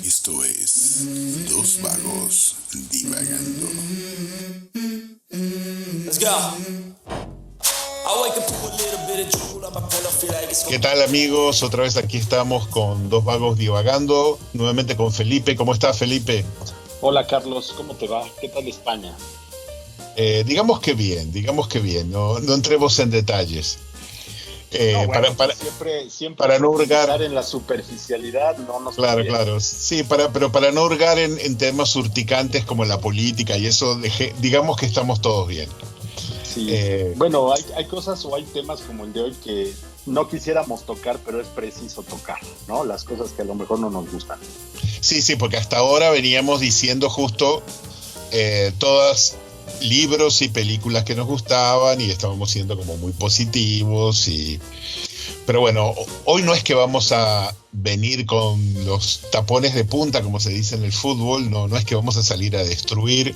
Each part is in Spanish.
Esto es Dos Vagos Divagando. Let's go. I wake up to a little bit of drool on my pillow, feel like it's ¿Qué tal, amigos? Otra vez aquí estamos con Dos Vagos Divagando, nuevamente con Felipe. ¿Cómo estás, Felipe? Hola Carlos, ¿cómo te va? ¿Qué tal España? Digamos que bien, no entremos en detalles. Siempre para no hurgar, profundizar en la superficialidad no nos conviene. claro, sí, pero para no hurgar en temas urticantes como la política y eso, digamos que estamos todos bien. Sí. Bueno, hay cosas o hay temas como el de hoy que no quisiéramos tocar, pero es preciso tocar, ¿no? Las cosas que a lo mejor no nos gustan. Sí, porque hasta ahora veníamos diciendo justo todas libros y películas que nos gustaban y estábamos siendo como muy positivos pero bueno, hoy no es que vamos a venir con los tapones de punta, como se dice en el fútbol, no es que vamos a salir a destruir,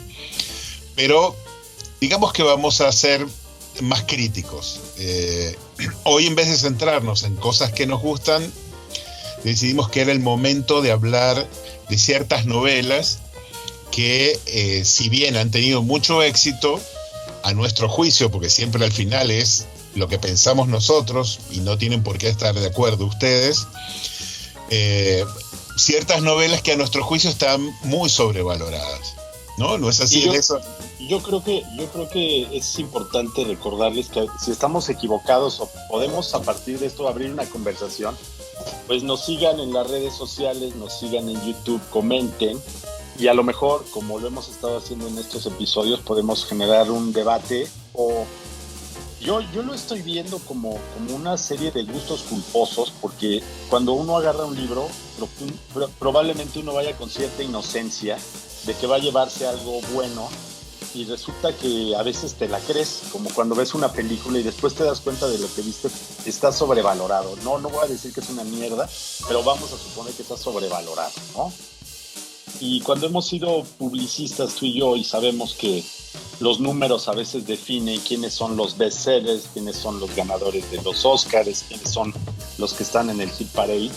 pero digamos que vamos a ser más críticos. Hoy, en vez de centrarnos en cosas que nos gustan, decidimos que era el momento de hablar de ciertas novelas que si bien han tenido mucho éxito, a nuestro juicio, porque siempre al final es lo que pensamos nosotros y no tienen por qué estar de acuerdo ustedes, ciertas novelas que a nuestro juicio están muy sobrevaloradas, ¿no? ¿No es así? Yo creo que es importante recordarles que si estamos equivocados o podemos a partir de esto abrir una conversación, pues nos sigan en las redes sociales, nos sigan en YouTube, comenten. Y a lo mejor, como lo hemos estado haciendo en estos episodios, podemos generar un debate o yo lo estoy viendo como una serie de gustos culposos, porque cuando uno agarra un libro, probablemente uno vaya con cierta inocencia de que va a llevarse algo bueno y resulta que a veces te la crees, como cuando ves una película y después te das cuenta de lo que viste está sobrevalorado. No voy a decir que es una mierda, pero vamos a suponer que está sobrevalorado, ¿no? Y cuando hemos sido publicistas tú y yo y sabemos que los números a veces definen quiénes son los bestsellers, quiénes son los ganadores de los Oscars, quiénes son los que están en el hit parade,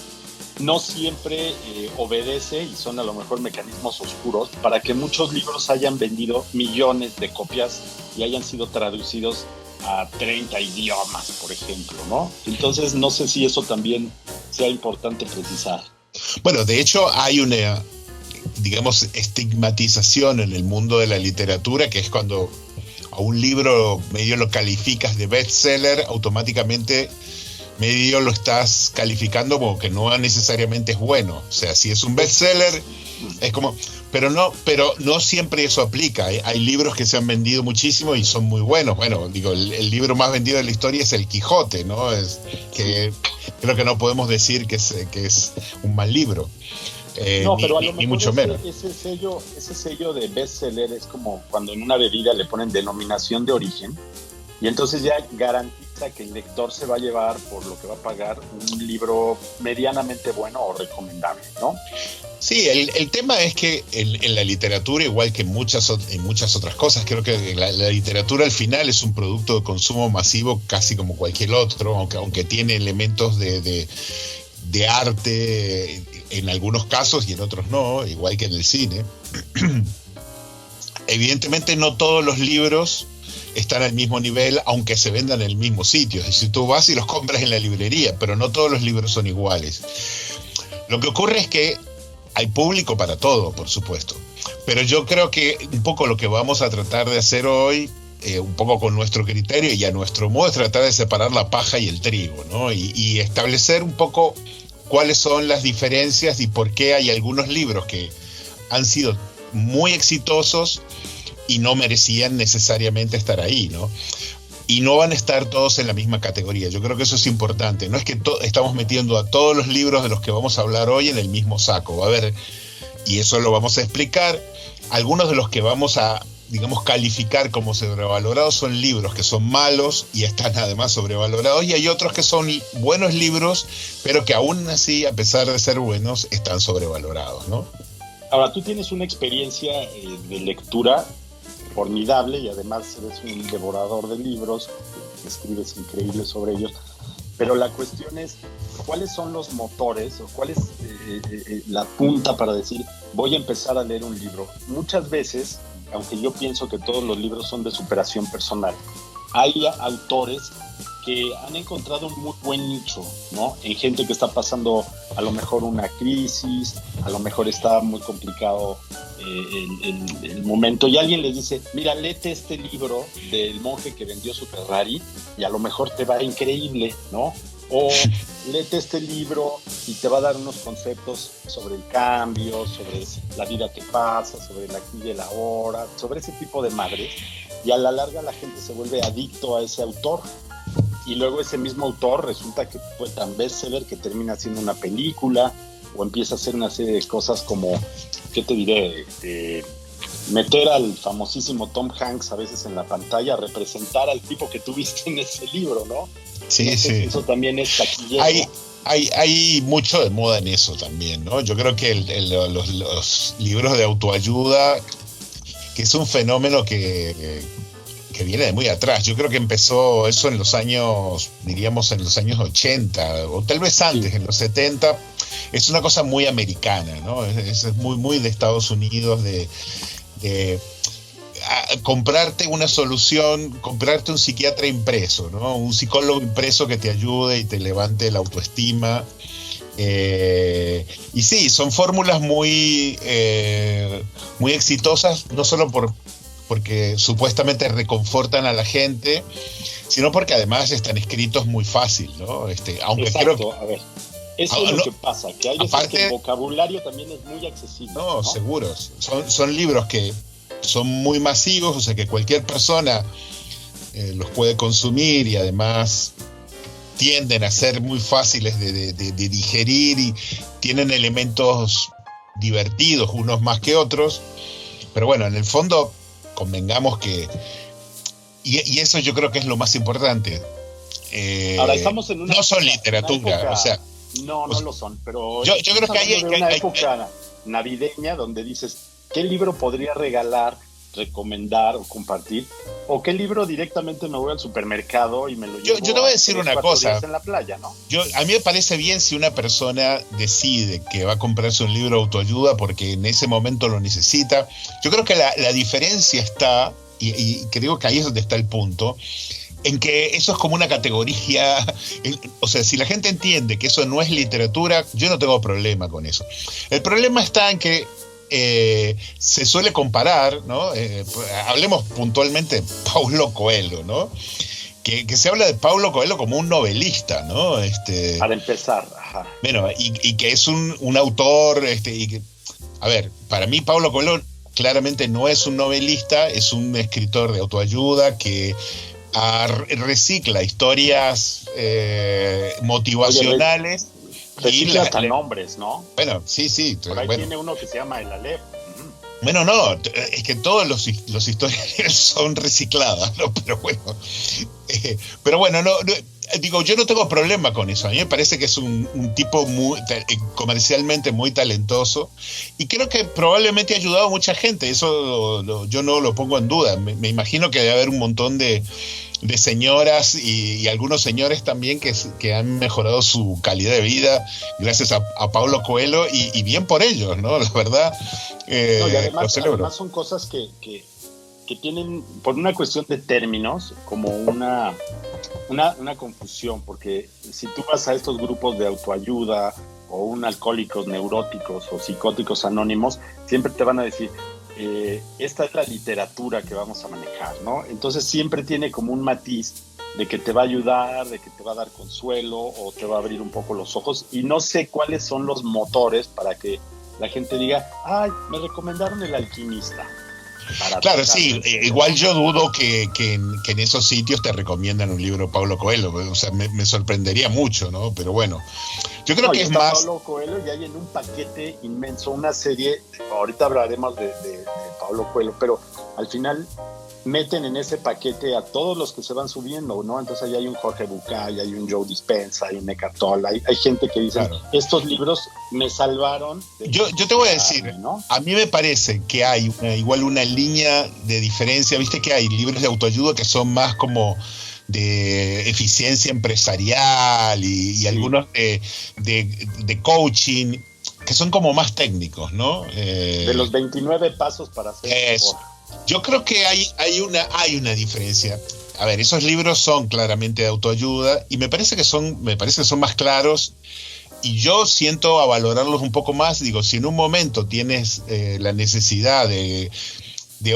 no siempre obedece y son a lo mejor mecanismos oscuros para que muchos libros hayan vendido millones de copias y hayan sido traducidos a 30 idiomas, por ejemplo, ¿no? Entonces no sé si eso también sea importante precisar. Bueno, de hecho hay una, digamos, estigmatización en el mundo de la literatura, que es cuando a un libro medio lo calificas de bestseller, automáticamente medio lo estás calificando como que no necesariamente es bueno. O sea, si es un bestseller, es como... Pero no siempre eso aplica. Hay libros que se han vendido muchísimo y son muy buenos. Bueno, digo, el libro más vendido de la historia es El Quijote, ¿no? Que creo que no podemos decir que es un mal libro. No, pero a lo ni mejor mucho menos. ese sello de bestseller es como cuando en una bebida le ponen denominación de origen y entonces ya garantiza que el lector se va a llevar por lo que va a pagar un libro medianamente bueno o recomendable, ¿no? Sí, el tema es que en la literatura, igual que en muchas otras cosas, creo que la literatura al final es un producto de consumo masivo casi como cualquier otro, aunque tiene elementos de arte en algunos casos y en otros no, igual que en el cine. Evidentemente no todos los libros están al mismo nivel, aunque se vendan en el mismo sitio. Es decir, tú vas y los compras en la librería, pero no todos los libros son iguales. Lo que ocurre es que hay público para todo, por supuesto. Pero yo creo que un poco lo que vamos a tratar de hacer hoy, un poco con nuestro criterio y a nuestro modo, es tratar de separar la paja y el trigo, ¿no? Y establecer un poco cuáles son las diferencias y por qué hay algunos libros que han sido muy exitosos y no merecían necesariamente estar ahí, ¿no? Y no van a estar todos en la misma categoría. Yo creo que eso es importante. No es que estamos metiendo a todos los libros de los que vamos a hablar hoy en el mismo saco. Va a haber, y eso lo vamos a explicar, algunos de los que vamos a, digamos, calificar como sobrevalorados son libros que son malos y están además sobrevalorados, y hay otros que son buenos libros, pero que aún así, a pesar de ser buenos, están sobrevalorados, ¿no? Ahora, tú tienes una experiencia de lectura formidable y además eres un devorador de libros, escribes increíble sobre ellos. pero la cuestión es cuáles son los motores o cuál es la punta para decir voy a empezar a leer un libro. Muchas veces, aunque yo pienso que todos los libros son de superación personal, hay autores que han encontrado un muy buen nicho, ¿no? En gente que está pasando a lo mejor una crisis, a lo mejor está muy complicado el momento, y alguien les dice, mira, léete este libro del monje que vendió su Ferrari y a lo mejor te va increíble, ¿no? O léete este libro y te va a dar unos conceptos sobre el cambio, sobre la vida que pasa, sobre el aquí y el ahora, sobre ese tipo de madres, y a la larga la gente se vuelve adicto a ese autor. Y luego ese mismo autor resulta que fue tan bestseller que termina haciendo una película o empieza a hacer una serie de cosas como, ¿qué te diré? Meter al famosísimo Tom Hanks a veces en la pantalla, representar al tipo que tú viste en ese libro, ¿no? Sí, no sé sí. Si eso también es taquillero. Hay mucho de moda en eso también, ¿no? Yo creo que los libros de autoayuda, que es un fenómeno que viene de muy atrás. Yo creo que empezó eso en los años, diríamos en los años 80, o tal vez antes, sí, en los 70. Es una cosa muy americana, ¿no? Es muy, muy de Estados Unidos, de comprarte una solución, comprarte un psiquiatra impreso, ¿no? Un psicólogo impreso que te ayude y te levante la autoestima. Y sí, son fórmulas muy exitosas, no solo porque supuestamente reconfortan a la gente, sino porque además están escritos muy fácil, ¿no? Aunque exacto, creo, a ver, eso es lo que pasa, que hay veces que el vocabulario también es muy accesible. No, seguros. Son libros que son muy masivos, o sea que cualquier persona los puede consumir, y además tienden a ser muy fáciles de digerir y tienen elementos divertidos, unos más que otros. Pero bueno, en el fondo convengamos que y eso yo creo que es lo más importante. Ahora estamos en una no son literatura, época, o sea, no lo son, pero yo creo que hay una época navideña donde dices, ¿qué libro podría regalar, recomendar o compartir? ¿O qué libro directamente me voy al supermercado y me lo llevo? Yo te voy a decir una cosa. En la playa, ¿no? A mí me parece bien si una persona decide que va a comprarse un libro de autoayuda porque en ese momento lo necesita. Yo creo que la diferencia está, y creo que ahí es donde está el punto, en que eso es como una categoría. O sea, si la gente entiende que eso no es literatura, yo no tengo problema con eso. El problema está en que se suele comparar, ¿no? Hablemos puntualmente de Paulo Coelho, ¿no? Que se habla de Paulo Coelho como un novelista, ¿no? Para empezar, ajá. Bueno, y que es un autor, a ver, para mí Paulo Coelho claramente no es un novelista, es un escritor de autoayuda que recicla historias motivacionales. Recicla hasta nombres, ¿no? Bueno, sí. Por ahí tiene uno que se llama El Aleph. Bueno, no, es que todos los historias son recicladas, ¿no? Pero bueno, no, digo, yo no tengo problema con eso. A mí me parece que es un tipo comercialmente muy talentoso, y creo que probablemente ha ayudado a mucha gente. Eso yo no lo pongo en duda. Me imagino que debe haber un montón de señoras y algunos señores también que han mejorado su calidad de vida gracias a Paulo Coelho, y bien por ellos, ¿no? La verdad, y además, lo celebro. Además son cosas que tienen, por una cuestión de términos, como una confusión, porque si tú vas a estos grupos de autoayuda o un alcohólicos neuróticos o psicóticos anónimos, siempre te van a decir, esta es la literatura que vamos a manejar, ¿no? Entonces siempre tiene como un matiz de que te va a ayudar, de que te va a dar consuelo o te va a abrir un poco los ojos, y no sé cuáles son los motores para que la gente diga, ay, me recomendaron El Alquimista. Claro, sí, igual yo dudo que en esos sitios te recomiendan un libro de Paulo Coelho, o sea, me sorprendería mucho, ¿no? Pero bueno, yo creo que es más... Paulo Coelho, y hay en un paquete inmenso una serie, ahorita hablaremos de Paulo Coelho, pero al final meten en ese paquete a todos los que se van subiendo, ¿no? Entonces ahí hay un Jorge Bucay, hay un Joe Dispenza, hay un Eckhart Tolle, hay gente que dice, claro, estos libros me salvaron. Yo te voy a decir, ¿no? A mí me parece que hay igual una línea de diferencia. Viste que hay libros de autoayuda que son más como de eficiencia empresarial y algunos de coaching, que son como más técnicos, ¿no? De los 29 pasos para hacer eso. Yo creo que hay una diferencia. A ver, esos libros son claramente de autoayuda y me parece que son más claros, y yo siento a valorarlos un poco más. Digo, si en un momento tienes la necesidad de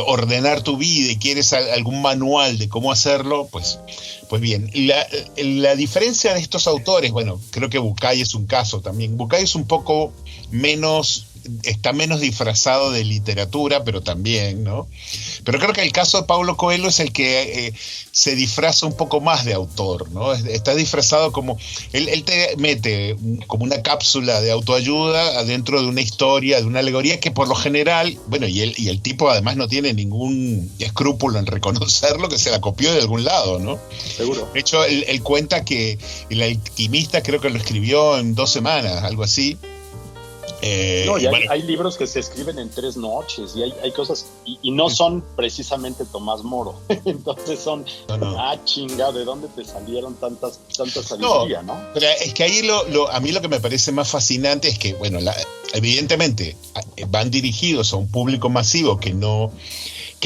ordenar tu vida y quieres algún manual de cómo hacerlo, pues bien. La diferencia de estos autores, bueno, creo que Bucay es un caso también. Bucay es un poco está menos disfrazado de literatura, pero también, ¿no? Pero creo que el caso de Paulo Coelho es el que se disfraza un poco más de autor, ¿no? Está disfrazado como... Él te mete como una cápsula de autoayuda adentro de una historia, de una alegoría que por lo general, bueno, y el tipo además no tiene ningún escrúpulo en reconocerlo, que se la copió de algún lado, ¿no? Seguro. De hecho, él cuenta que El alquimista creo que lo escribió en 2 semanas, algo así. Hay libros que se escriben en 3 noches y hay cosas y no son precisamente Tomás Moro. Entonces son chingado, ¿de dónde te salieron tanta sabiduría, no? Pero es que ahí a mí lo que me parece más fascinante es que, bueno, evidentemente van dirigidos a un público masivo que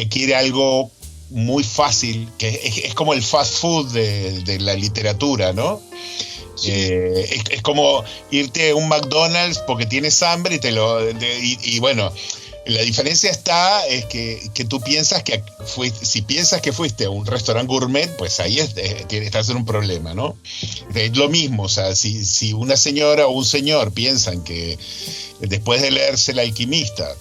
quiere algo muy fácil, que es como el fast food de la literatura, ¿no? Sí. Es como irte a un McDonald's porque tienes hambre y bueno, la diferencia es que tú piensas si piensas que fuiste a un restaurante gourmet, pues ahí estás en un problema, ¿no? Es lo mismo, o sea, si una señora o un señor piensan que después de leerse El alquimista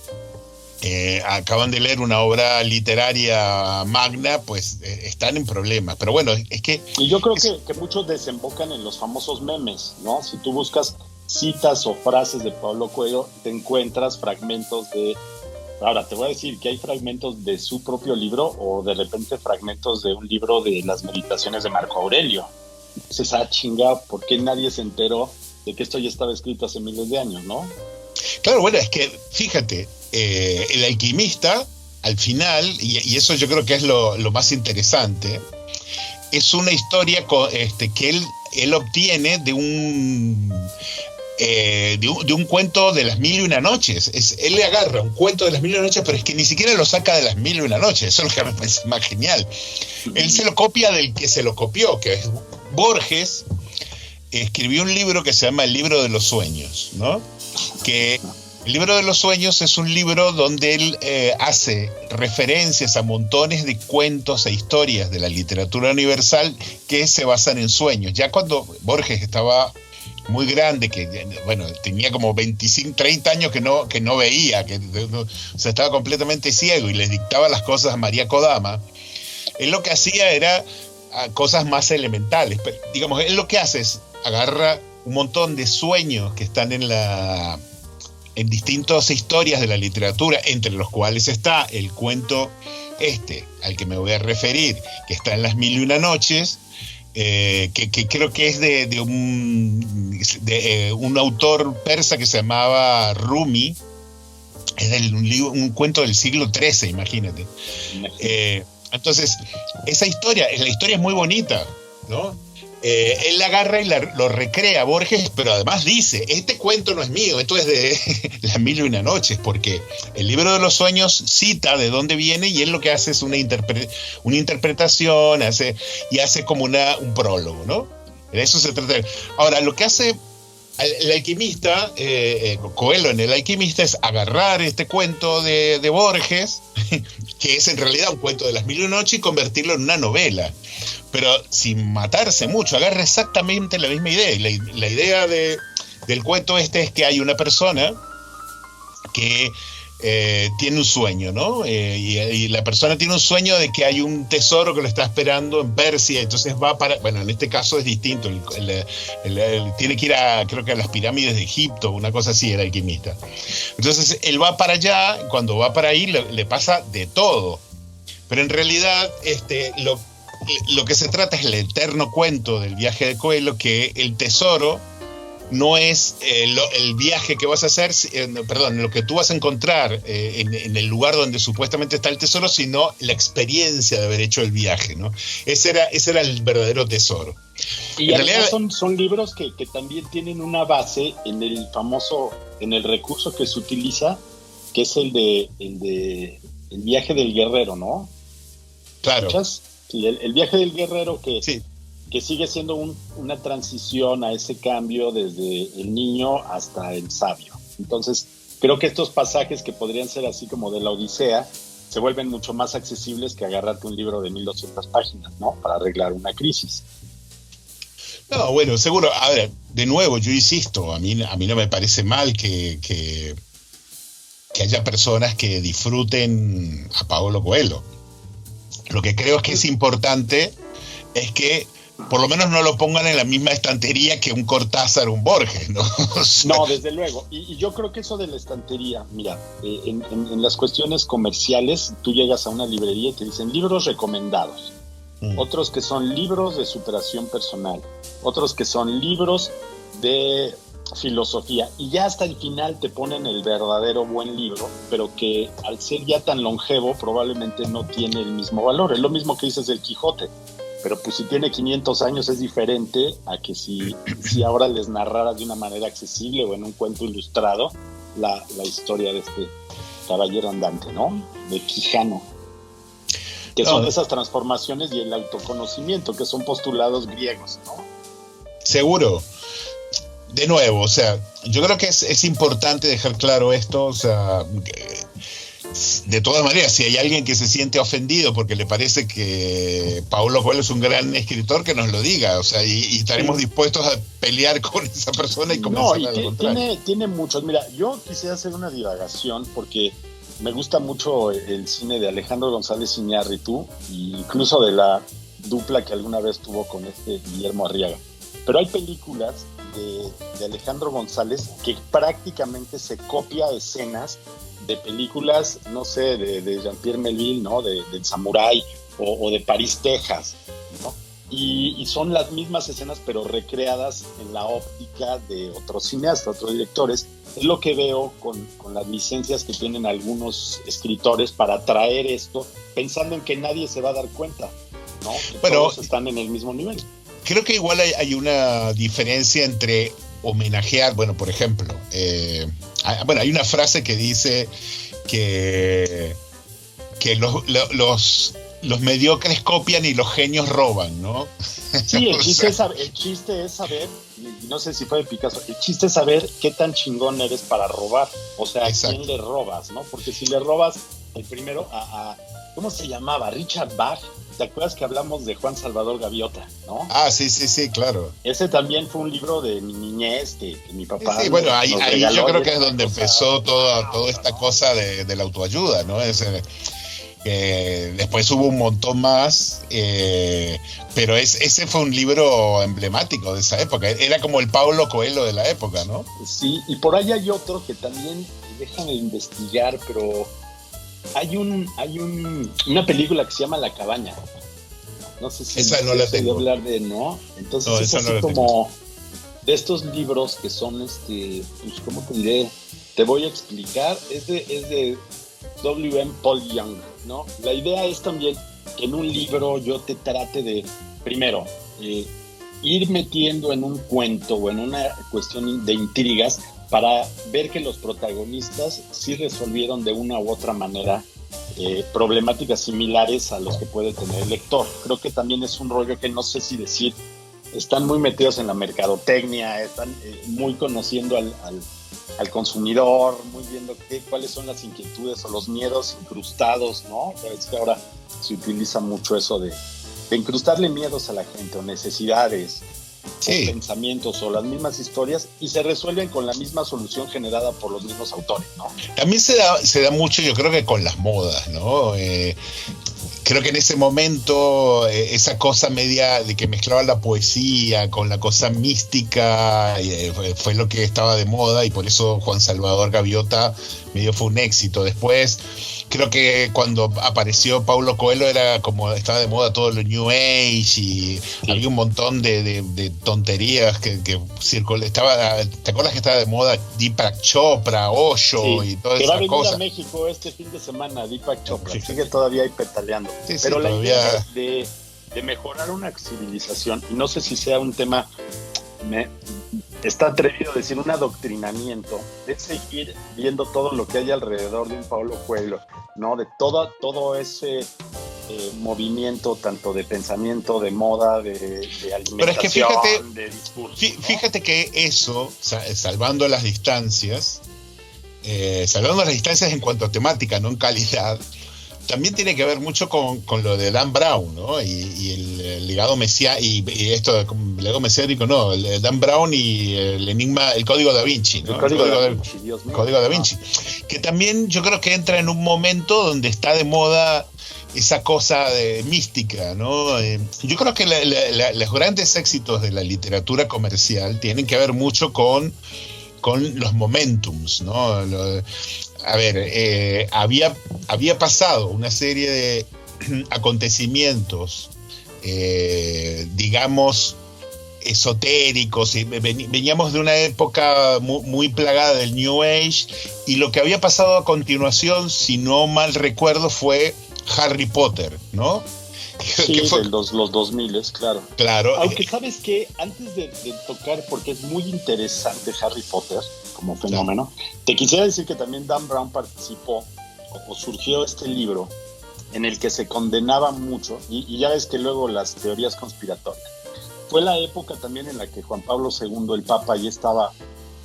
acaban de leer una obra literaria magna, pues están en problemas. Pero bueno, es que... Y yo creo que muchos desembocan en los famosos memes, ¿no? Si tú buscas citas o frases de Paulo Coelho, te encuentras fragmentos de... Ahora, te voy a decir que hay fragmentos de su propio libro o de repente fragmentos de un libro de las meditaciones de Marco Aurelio. Entonces, chinga, ¿por qué nadie se enteró de que esto ya estaba escrito hace miles de años, no? Claro, bueno, es que, fíjate, El alquimista, al final, y eso yo creo que es lo más interesante, es una historia que él obtiene de un cuento de las 1001 noches. Él le agarra un cuento de las 1001 noches, pero es que ni siquiera lo saca de las 1001 noches. Eso es lo que me parece más genial. Él se lo copia del que se lo copió, que es Borges. Escribió un libro que se llama El libro de los sueños, ¿no? Que el libro de los sueños es un libro donde él hace referencias a montones de cuentos e historias de la literatura universal que se basan en sueños. Ya cuando Borges estaba muy grande, que bueno, tenía como 25, 30 años que no veía, o sea, estaba completamente ciego y les dictaba las cosas a María Kodama, él lo que hacía era cosas más elementales. Pero, digamos, él lo que hace es agarra un montón de sueños que están en distintas historias de la literatura, entre los cuales está el cuento al que me voy a referir, que está en las 1001 noches, que creo que es de un autor persa que se llamaba Rumi. Es un cuento del siglo XIII, imagínate. Entonces, la historia es muy bonita, ¿no? Él la agarra y lo recrea Borges, pero además dice, este cuento no es mío, esto es de las 1001 noches, porque el libro de los sueños cita de dónde viene y él lo que hace es una interpretación, hace como un prólogo, ¿no? De eso se trata. Ahora, lo que hace el alquimista, Coelho en El alquimista, es agarrar este cuento de Borges, que es en realidad un cuento de las 1001 noches, y convertirlo en una novela, pero sin matarse mucho. Agarra exactamente la misma idea. Y la idea del cuento es que hay una persona que tiene un sueño, ¿no? Y la persona tiene un sueño de que hay un tesoro que lo está esperando en Persia, entonces va bueno, en este caso es distinto, tiene que ir creo que a las pirámides de Egipto, una cosa así, el alquimista. Entonces él va para allá, cuando va para ahí le pasa de todo, pero en realidad lo que se trata es el eterno cuento del viaje de Coelho, que el tesoro no es el viaje que vas a hacer, perdón, lo que tú vas a encontrar en el lugar donde supuestamente está el tesoro, sino la experiencia de haber hecho el viaje, ¿no? Ese era el verdadero tesoro. Y además son libros que también tienen una base en el famoso, en el recurso que se utiliza, que es el viaje del guerrero, ¿no? Claro. ¿Escuchas? Sí, el viaje del guerrero que sigue siendo una transición a ese cambio desde el niño hasta el sabio. Entonces, creo que estos pasajes que podrían ser así como de la Odisea se vuelven mucho más accesibles que agarrarte un libro de 1200 páginas, ¿no? Para arreglar una crisis. No, bueno, seguro. A ver, de nuevo, yo insisto, a mí no me parece mal que haya personas que disfruten a Paulo Coelho. Lo que creo que es importante es que por lo menos no lo pongan en la misma estantería que un Cortázar o un Borges, ¿no? O sea, no, desde luego. Y yo creo que eso de la estantería, mira, en las cuestiones comerciales, tú llegas a una librería y te dicen libros recomendados. Otros que son libros de superación personal, otros que son libros de filosofía, y ya hasta el final te ponen el verdadero buen libro, pero que al ser ya tan longevo probablemente no tiene el mismo valor. Es lo mismo que dices del Quijote, pero pues si tiene 500 años es diferente a que si ahora les narraras de una manera accesible o en un cuento ilustrado la historia de este caballero andante, ¿no? De Quijano. Que son esas transformaciones y el autoconocimiento, que son postulados griegos, ¿no? Seguro. De nuevo, o sea, yo creo que es importante dejar claro esto, o sea, de todas maneras, si hay alguien que se siente ofendido porque le parece que Paulo Coelho es un gran escritor, que nos lo diga, o sea, y estaremos dispuestos a pelear con esa persona y convencerla de lo contrario. Tiene muchos. Mira, yo quisiera hacer una divagación porque me gusta mucho el cine de Alejandro González Iñárritu, e incluso de la dupla que alguna vez tuvo con Guillermo Arriaga. Pero hay películas de Alejandro González que prácticamente se copia escenas de películas, no sé, de Jean-Pierre Melville, ¿no? Del Samurái o de París, Texas, ¿no? Y son las mismas escenas pero recreadas en la óptica de otros cineastas, otros directores. Es lo que veo con las licencias que tienen algunos escritores para traer esto, pensando en que nadie se va a dar cuenta, ¿no? Que todos están en el mismo nivel. Creo que igual hay una diferencia entre homenajear, bueno, por ejemplo, hay una frase que dice que los mediocres copian y los genios roban, ¿no? Sí, el chiste es saber, y no sé si fue de Picasso, el chiste es saber qué tan chingón eres para robar, o sea, a quién le robas, ¿no? Porque si le robas el primero a ¿cómo se llamaba? Richard Bach. ¿Te acuerdas que hablamos de Juan Salvador Gaviota, no? Ah, sí, claro. Ese también fue un libro de mi niñez que mi papá... Sí, bueno, ahí yo creo que es donde empezó toda esta cosa de la autoayuda, ¿no? Después hubo un montón más, pero ese fue un libro emblemático de esa época. Era como el Paulo Coelho de la época, ¿no? Sí, y por ahí hay otro que también dejan de investigar, pero... Hay una película que se llama La Cabaña. No sé si esa no la tengo. Hablar de, ¿no? Entonces no, es así no como tengo. De estos libros que son pues, ¿cómo te diré? Te voy a explicar. Es de W.M. Paul Young, ¿no? La idea es también que en un libro yo te trate de, primero, ir metiendo en un cuento o en una cuestión de intrigas para ver que los protagonistas sí resolvieron de una u otra manera problemáticas similares a los que puede tener el lector. Creo que también es un rollo que no sé si decir, están muy metidos en la mercadotecnia, están muy conociendo al consumidor, muy viendo cuáles son las inquietudes o los miedos incrustados, ¿no? Es que ahora se utiliza mucho eso de incrustarle miedos a la gente o necesidades, sí, o pensamientos o las mismas historias, y se resuelven con la misma solución generada por los mismos autores, ¿no? También se da mucho, yo creo que con las modas, ¿no? Creo que en ese momento esa cosa media de que mezclaba la poesía con la cosa mística fue lo que estaba de moda, y por eso Juan Salvador Gaviota medio fue un éxito. Después creo que cuando apareció Paulo Coelho era como estaba de moda todo lo New Age y había un montón de tonterías que circulaban. ¿Te acuerdas que estaba de moda Deepak Chopra, Osho y todas esas cosas? Que va a venir a México este fin de semana Deepak Chopra, sigue todavía ahí petaleando. Pero la idea de mejorar una civilización, y no sé si sea un tema, está atrevido a decir un adoctrinamiento, de seguir viendo todo lo que hay alrededor de un Paulo Coelho, ¿no? De todo ese movimiento, tanto de pensamiento, de moda, de alimentación, pero es que de discurso. Fíjate que eso, salvando las distancias en cuanto a temática, no en calidad, también tiene que ver mucho con lo de Dan Brown, ¿no? Y el legado mesiánico, y esto de legado mesiánico, no, el Dan Brown y el enigma, el código da Vinci, ¿no? El código da Vinci, Dios mío. Código da Vinci. Que también yo creo que entra en un momento donde está de moda esa cosa de mística, ¿no? Yo creo que los grandes éxitos de la literatura comercial tienen que ver mucho con los momentums, ¿no? Había pasado una serie de acontecimientos, digamos, esotéricos, y veníamos de una época muy plagada del New Age, y lo que había pasado a continuación, si no mal recuerdo, fue Harry Potter, ¿no? Sí, fue los 2000, claro. Claro. Aunque sabes que antes de tocar, porque es muy interesante Harry Potter como fenómeno, te quisiera decir que también Dan Brown participó, o surgió este libro en el que se condenaba mucho, y ya ves que luego las teorías conspiratorias. Fue la época también en la que Juan Pablo II, el Papa, ya estaba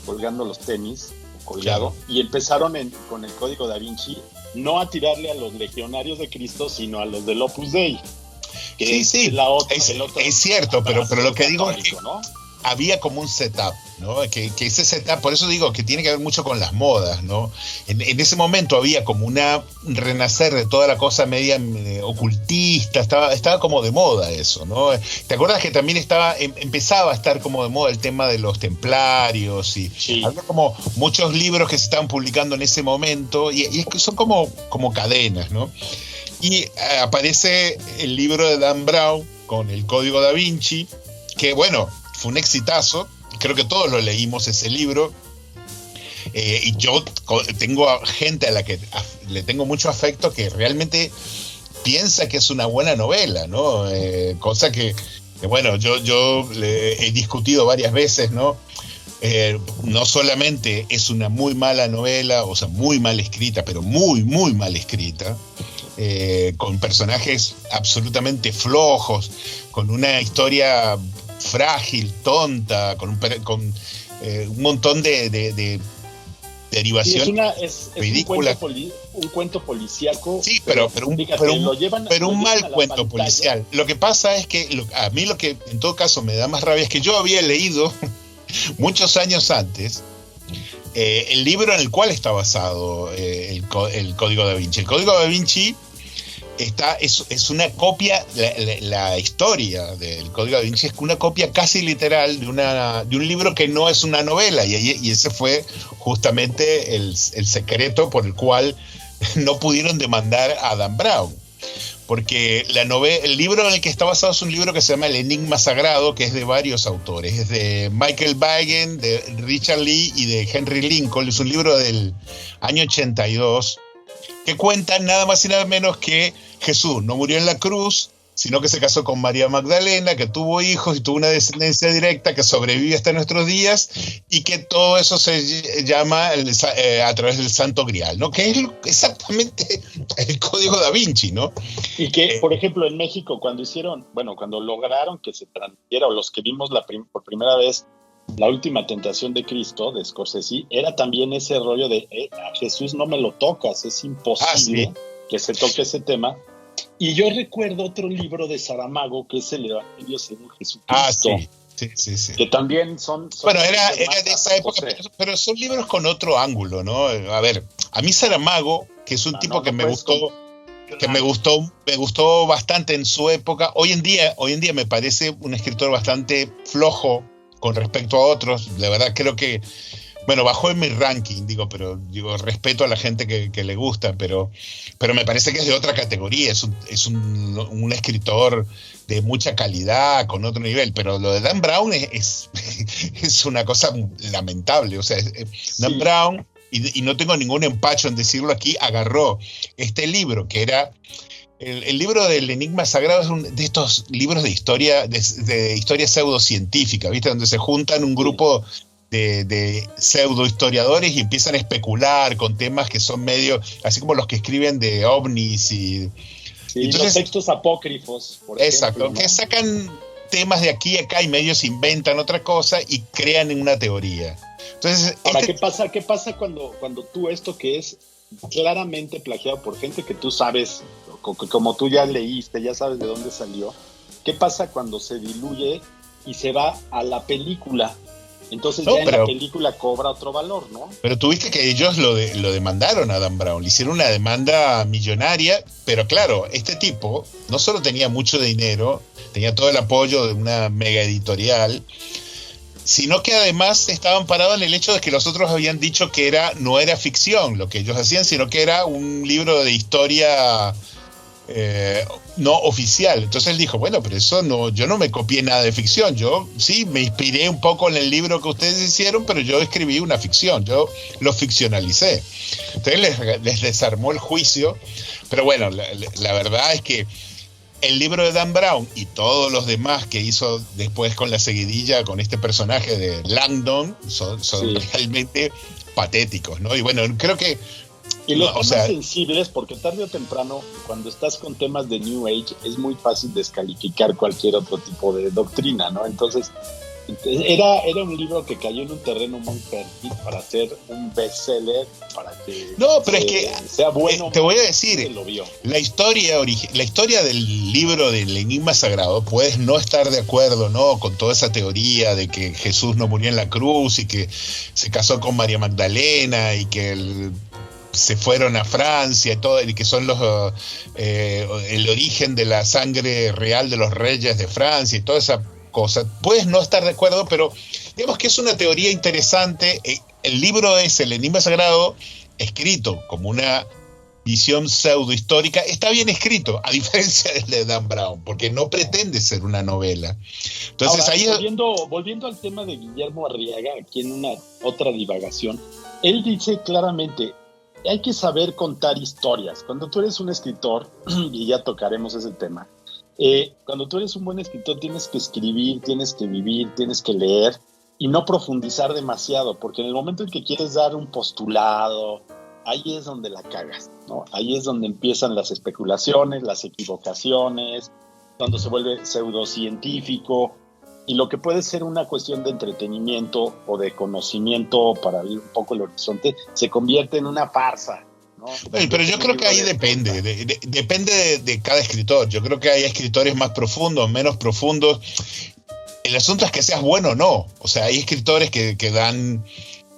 colgando los tenis, colgado, claro. Y empezaron con el Código da Vinci, no a tirarle a los legionarios de Cristo, sino a los del Opus Dei. Sí, es cierto, pero lo que digo es que, ¿no? Había como un setup, ¿no? Que ese setup, por eso digo que tiene que ver mucho con las modas, ¿no? En ese momento había como un renacer de toda la cosa media ocultista, estaba como de moda eso, ¿no? ¿Te acuerdas que también empezaba a estar como de moda el tema de los templarios? Y sí. Había como muchos libros que se estaban publicando en ese momento, y es que son como cadenas, ¿no? Y aparece el libro de Dan Brown con el Código da Vinci, que bueno, fue un exitazo, creo que todos lo leímos ese libro, y yo tengo gente a la que le tengo mucho afecto, que realmente piensa que es una buena novela, ¿no? Cosa que bueno, yo he discutido varias veces, ¿no? No solamente es una muy mala novela, o sea, muy mal escrita, pero muy, muy mal escrita, con personajes absolutamente flojos, con una historia frágil, tonta, con un montón de derivaciones ridículas. Un cuento policíaco. Sí, pero un mal cuento policial. Lo que pasa es que a mí lo que en todo caso me da más rabia es que yo había leído muchos años antes el libro en el cual está basado el Código da Vinci. El Código da Vinci es una copia, la historia del Código da Vinci es una copia casi literal de un libro que no es una novela, y ese fue justamente el secreto por el cual no pudieron demandar a Dan Brown, porque el libro en el que está basado es un libro que se llama El Enigma Sagrado, que es de varios autores, es de Michael Bagen, de Richard Lee y de Henry Lincoln. Es un libro del año 82 que cuenta nada más y nada menos que Jesús no murió en la cruz, sino que se casó con María Magdalena, que tuvo hijos y tuvo una descendencia directa que sobrevive hasta nuestros días, y que todo eso se llama a través del Santo Grial, ¿no? Que es exactamente el Código da Vinci, ¿no? Y que, por ejemplo, en México, cuando lograron que se transmitiera, o los que vimos por primera vez La Última Tentación de Cristo, de Scorsese, era también ese rollo de a Jesús no me lo tocas, es imposible que se toque ese tema. Y yo recuerdo otro libro de Saramago, que es el Evangelio según Jesucristo. Sí. Que también son bueno, era de esa época, pero son libros con otro ángulo, ¿no? A ver, a mí Saramago, que es un tipo que me gustó bastante en su época. Hoy en día me parece un escritor bastante flojo con respecto a otros. De verdad creo que Bueno, bajó en mi ranking, pero respeto a la gente que le gusta, pero me parece que es de otra categoría, es un escritor de mucha calidad, con otro nivel, pero lo de Dan Brown es una cosa lamentable, o sea, Dan Brown, y no tengo ningún empacho en decirlo aquí, agarró este libro que era... El libro del Enigma Sagrado es de estos libros de historia pseudocientífica, ¿viste? Donde se juntan un grupo de pseudohistoriadores y empiezan a especular con temas que son medio, así como los que escriben de ovnis y entonces, los textos apócrifos, por exacto, ejemplo, ¿no? Que sacan temas de aquí y acá y medios inventan otra cosa y crean una teoría. Entonces, ahora, ¿qué pasa cuando tú esto que es claramente plagiado por gente que tú sabes, como tú ya leíste, ya sabes de dónde salió? ¿Qué pasa cuando se diluye y se va a la película? Entonces en la película cobra otro valor, ¿no? Pero tuviste que ellos lo demandaron a Dan Brown, le hicieron una demanda millonaria, pero claro, este tipo no solo tenía mucho dinero, tenía todo el apoyo de una mega editorial, sino que además estaban parados en el hecho de que los otros habían dicho que no era ficción lo que ellos hacían, sino que era un libro de historia no oficial. Entonces él dijo, bueno, pero eso no, yo no me copié nada de ficción, yo sí me inspiré un poco en el libro que ustedes hicieron, pero yo escribí una ficción, yo lo ficcionalicé. Entonces les desarmó el juicio, pero bueno, la verdad es que el libro de Dan Brown y todos los demás que hizo después con la seguidilla con este personaje de Langdon son realmente patéticos, ¿no? Y bueno, creo que y los temas sensibles, porque tarde o temprano, cuando estás con temas de New Age, es muy fácil descalificar cualquier otro tipo de doctrina, ¿no? Entonces, era un libro que cayó en un terreno muy fértil para ser un bestseller, para que sea bueno. Te voy a decir, la historia del libro del Enigma Sagrado, puedes no estar de acuerdo, ¿no?, con toda esa teoría de que Jesús no murió en la cruz y que se casó con María Magdalena y que se fueron a Francia y todo, y que son el origen de la sangre real de los reyes de Francia y toda esa cosa. Puedes no estar de acuerdo, pero digamos que es una teoría interesante. El libro es El Enigma Sagrado, escrito como una visión pseudohistórica, está bien escrito, a diferencia del de Dan Brown, porque no pretende ser una novela. Entonces, ahora, volviendo al tema de Guillermo Arriaga, aquí en una otra divagación, él dice claramente, hay que saber contar historias. Cuando tú eres un escritor, y ya tocaremos ese tema, cuando tú eres un buen escritor tienes que escribir, tienes que vivir, tienes que leer y no profundizar demasiado, porque en el momento en que quieres dar un postulado, ahí es donde la cagas, ¿no? Ahí es donde empiezan las especulaciones, las equivocaciones, cuando se vuelve pseudocientífico, y lo que puede ser una cuestión de entretenimiento o de conocimiento para abrir un poco el horizonte, se convierte en una farsa, ¿no? Pero yo creo que ahí depende de cada escritor. Yo creo que hay escritores más profundos, menos profundos. El asunto es que seas bueno o no. O sea, hay escritores que dan...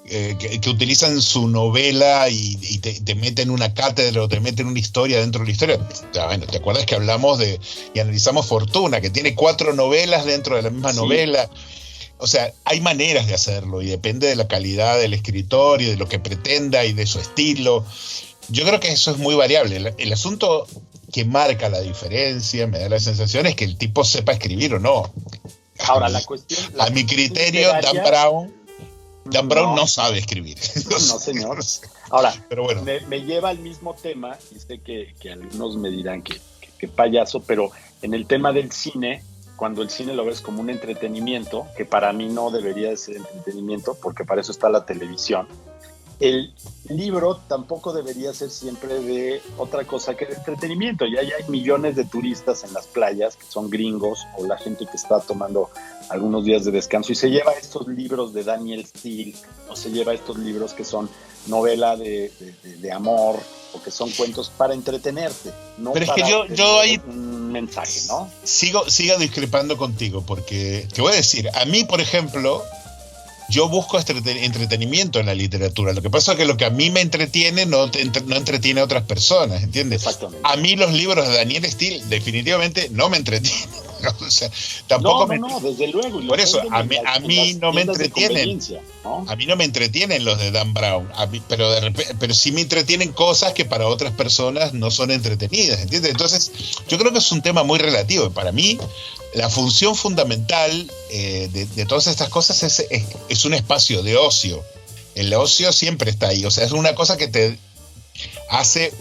que utilizan su novela y te meten una cátedra o te meten una historia dentro de la historia. Bueno, ¿te acuerdas que hablamos y analizamos Fortuna, que tiene 4 novelas dentro de la misma novela? O sea, hay maneras de hacerlo y depende de la calidad del escritor y de lo que pretenda y de su estilo. Yo creo que eso es muy variable. El asunto que marca la diferencia, me da la sensación, es que el tipo sepa escribir o no. Ahora, la cuestión... A mi criterio, Dan Brown no sabe escribir. No, señor. Ahora, pero bueno. me lleva al mismo tema, y sé que algunos me dirán que payaso, pero en el tema del cine, cuando el cine lo ves como un entretenimiento, que para mí no debería de ser entretenimiento, porque para eso está la televisión, el libro tampoco debería ser siempre de otra cosa que de entretenimiento. Ya hay millones de turistas en las playas que son gringos o la gente que está tomando algunos días de descanso y se lleva estos libros de Daniel Steele o se lleva estos libros que son novela de amor o que son cuentos para entretenerte, no. Pero es que yo ahí un mensaje, ¿no? Sigo discrepando contigo, porque te voy a decir, a mí, por ejemplo, yo busco entretenimiento en la literatura. Lo que pasa es que lo que a mí me entretiene no entretiene a otras personas, ¿entiendes? Exactamente. A mí los libros de Daniel Steele definitivamente no me entretienen. O sea, tampoco no, desde luego. Por eso, a mí no me entretienen. ¿No? A mí no me entretienen los de Dan Brown, pero sí me entretienen cosas que para otras personas no son entretenidas, ¿entiendes? Entonces, yo creo que es un tema muy relativo. Para mí, la función fundamental de todas estas cosas es un espacio de ocio. El ocio siempre está ahí, o sea, es una cosa que te hace,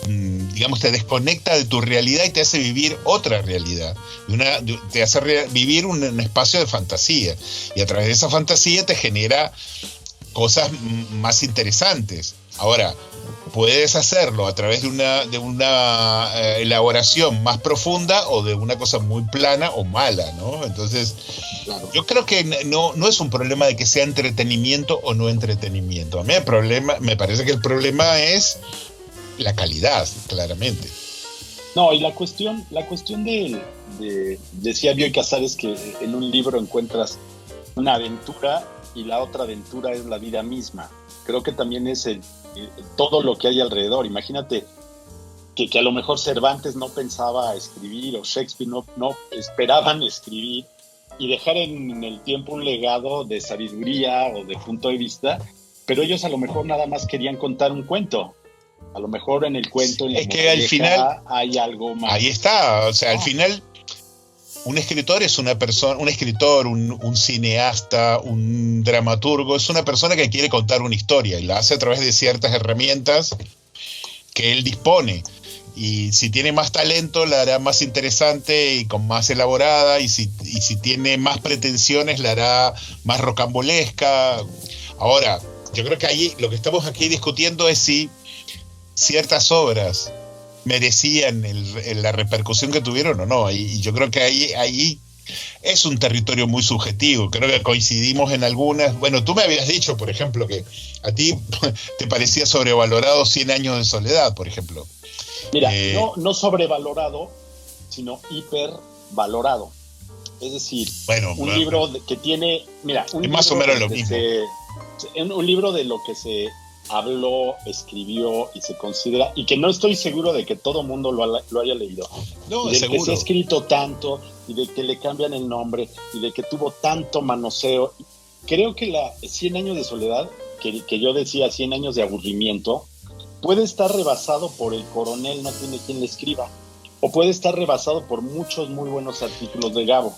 digamos, te desconecta de tu realidad y te hace vivir otra realidad, te hace vivir un espacio de fantasía, y a través de esa fantasía te genera cosas más interesantes. Ahora, puedes hacerlo a través de una elaboración más profunda o de una cosa muy plana o mala, ¿no? Entonces, claro, yo creo que no es un problema de que sea entretenimiento o no entretenimiento. A mí me parece que el problema es la calidad, claramente. No, y la cuestión decía Bioy Casares que en un libro encuentras una aventura y la otra aventura es la vida misma. Creo que también es todo lo que hay alrededor. Imagínate que a lo mejor Cervantes no pensaba escribir o Shakespeare no esperaban escribir y dejar en el tiempo un legado de sabiduría o de punto de vista, pero ellos a lo mejor nada más querían contar un cuento. A lo mejor en el cuento, en la es que al final hay algo más. Ahí está, o sea, al final un escritor es una persona, un cineasta, un dramaturgo, es una persona que quiere contar una historia y la hace a través de ciertas herramientas que él dispone. Y si tiene más talento, la hará más interesante y con más elaborada, y si tiene más pretensiones, la hará más rocambolesca. Ahora, yo creo que ahí lo que estamos aquí discutiendo es si ciertas obras merecían la repercusión que tuvieron o no, y yo creo que ahí es un territorio muy subjetivo. Creo que coincidimos en algunas. Bueno, tú me habías dicho, por ejemplo, que a ti te parecía sobrevalorado 100 años de soledad, por ejemplo. Mira, no sobrevalorado, sino hipervalorado. Es decir, un libro que tiene, mira, es más o menos lo mismo. Un libro de lo que se habló, escribió y se considera, y que no estoy seguro de que todo mundo lo haya leído. No, y de seguro. que se ha escrito tanto, y de que le cambian el nombre, y de que tuvo tanto manoseo. Creo que la 100 años de soledad, que yo decía 100 años de aburrimiento, puede estar rebasado por El Coronel no tiene quien le escriba, o puede estar rebasado por muchos muy buenos artículos de Gabo.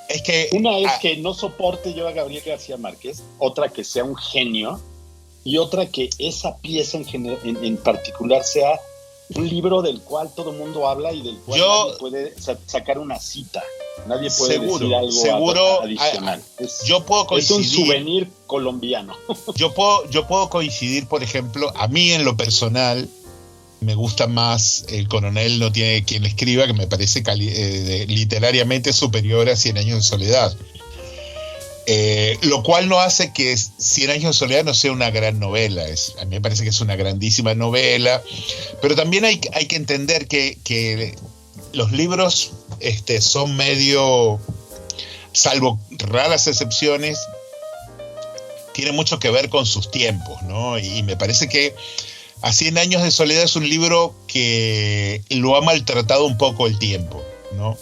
Es que una es que no soporte yo a Gabriel García Márquez, otra que sea un genio, y otra que esa pieza en particular sea un libro del cual todo el mundo habla y del cual nadie puede sacar una cita. Nadie puede decir algo adicional. Yo puedo coincidir. Es un souvenir colombiano. Yo puedo coincidir, por ejemplo, a mí en lo personal me gusta más El Coronel no tiene quien le escriba, que me parece literariamente superior a 100 años de soledad. Lo cual no hace que 100 años de soledad no sea una gran novela. A mí me parece que es una grandísima novela, pero también hay que entender que los libros son medio, salvo raras excepciones, tienen mucho que ver con sus tiempos, ¿no? Y me parece que A 100 años de soledad es un libro que lo ha maltratado un poco el tiempo, ¿no?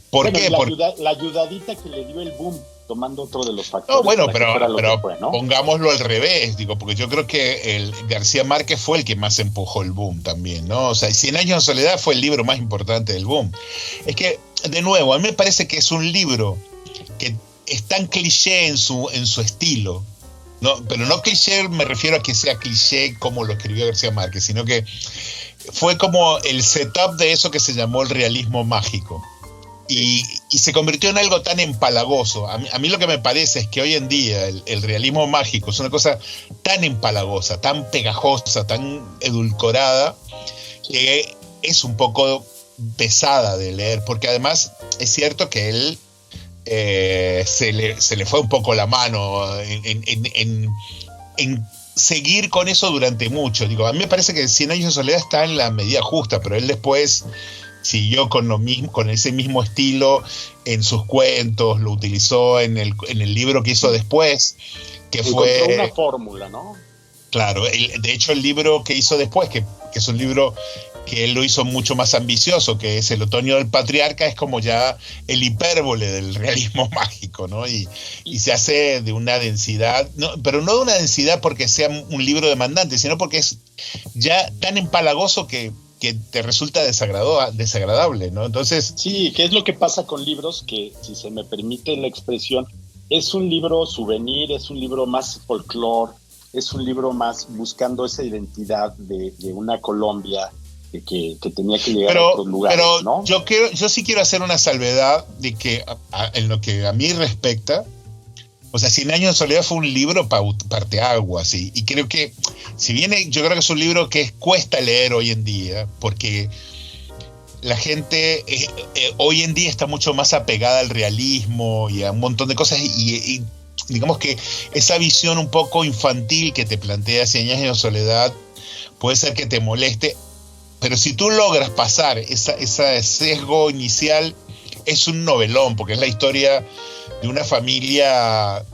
¿Por qué? La ayudadita que le dio el boom, tomando otro de los factores. No, bueno, pero fue, ¿no? Pongámoslo al revés, digo, porque yo creo que el García Márquez fue el que más empujó el boom también, ¿no? O sea, 100 años de soledad fue el libro más importante del boom. Es que, de nuevo, a mí me parece que es un libro que es tan cliché en su estilo, ¿no? Pero no cliché, me refiero a que sea cliché como lo escribió García Márquez, sino que fue como el setup de eso que se llamó el realismo mágico. Y se convirtió en algo tan empalagoso. A mí lo que me parece es que hoy en día el realismo mágico es una cosa tan empalagosa, tan pegajosa, tan edulcorada, que es un poco pesada de leer, porque además es cierto que él se le fue un poco la mano en seguir con eso durante mucho. Digo, a mí me parece que 100 años de soledad está en la medida justa, pero él después siguió con lo mismo, con ese mismo estilo en sus cuentos, lo utilizó en el libro que hizo después, que fue una fórmula, ¿no? Claro, de hecho el libro que hizo después, que es un libro que él lo hizo mucho más ambicioso, que es El otoño del patriarca, es como ya el hipérbole del realismo mágico, ¿no? Y se hace de una densidad, pero no de una densidad porque sea un libro demandante, sino porque es ya tan empalagoso que te resulta desagradable, ¿no? Entonces... Sí, ¿qué es lo que pasa con libros que, si se me permite la expresión, es un libro souvenir, es un libro más folclore, es un libro más buscando esa identidad de una Colombia que tenía que llegar a otros lugares, pero ¿no? Yo sí quiero hacer una salvedad de que en lo que a mí respecta, o sea, 100 años de soledad fue un libro parteaguas, y creo que, si bien yo creo que es un libro que cuesta leer hoy en día, porque la gente hoy en día está mucho más apegada al realismo y a un montón de cosas, y digamos que esa visión un poco infantil que te plantea 100 años de soledad puede ser que te moleste, pero si tú logras pasar ese sesgo inicial, es un novelón, porque es la historia de una familia,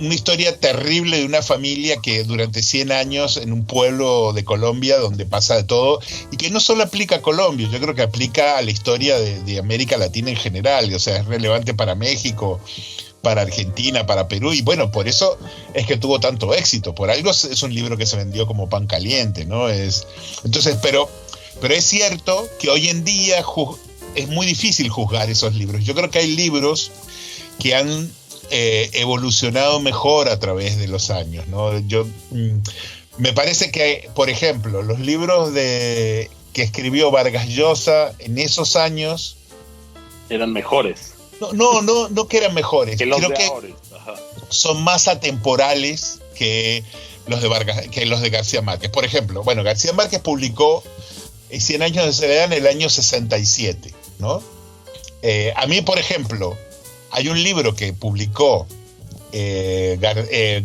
una historia terrible de una familia que durante 100 años en un pueblo de Colombia donde pasa de todo, y que no solo aplica a Colombia, yo creo que aplica a la historia de América Latina en general, o sea, es relevante para México, para Argentina, para Perú, y bueno, por eso es que tuvo tanto éxito, por algo es un libro que se vendió como pan caliente, ¿no? Entonces, pero es cierto que hoy en día es muy difícil juzgar esos libros. Yo creo que hay libros que han evolucionado mejor a través de los años, ¿no? Me parece que, por ejemplo, los libros que escribió Vargas Llosa en esos años eran mejores. No que eran mejores. Que los creo de que ahora. Ajá. Son más atemporales que los de García Márquez. Por ejemplo, bueno, García Márquez publicó 100 años de soledad en el año 67, ¿no? A mí, por ejemplo, hay un libro que publicó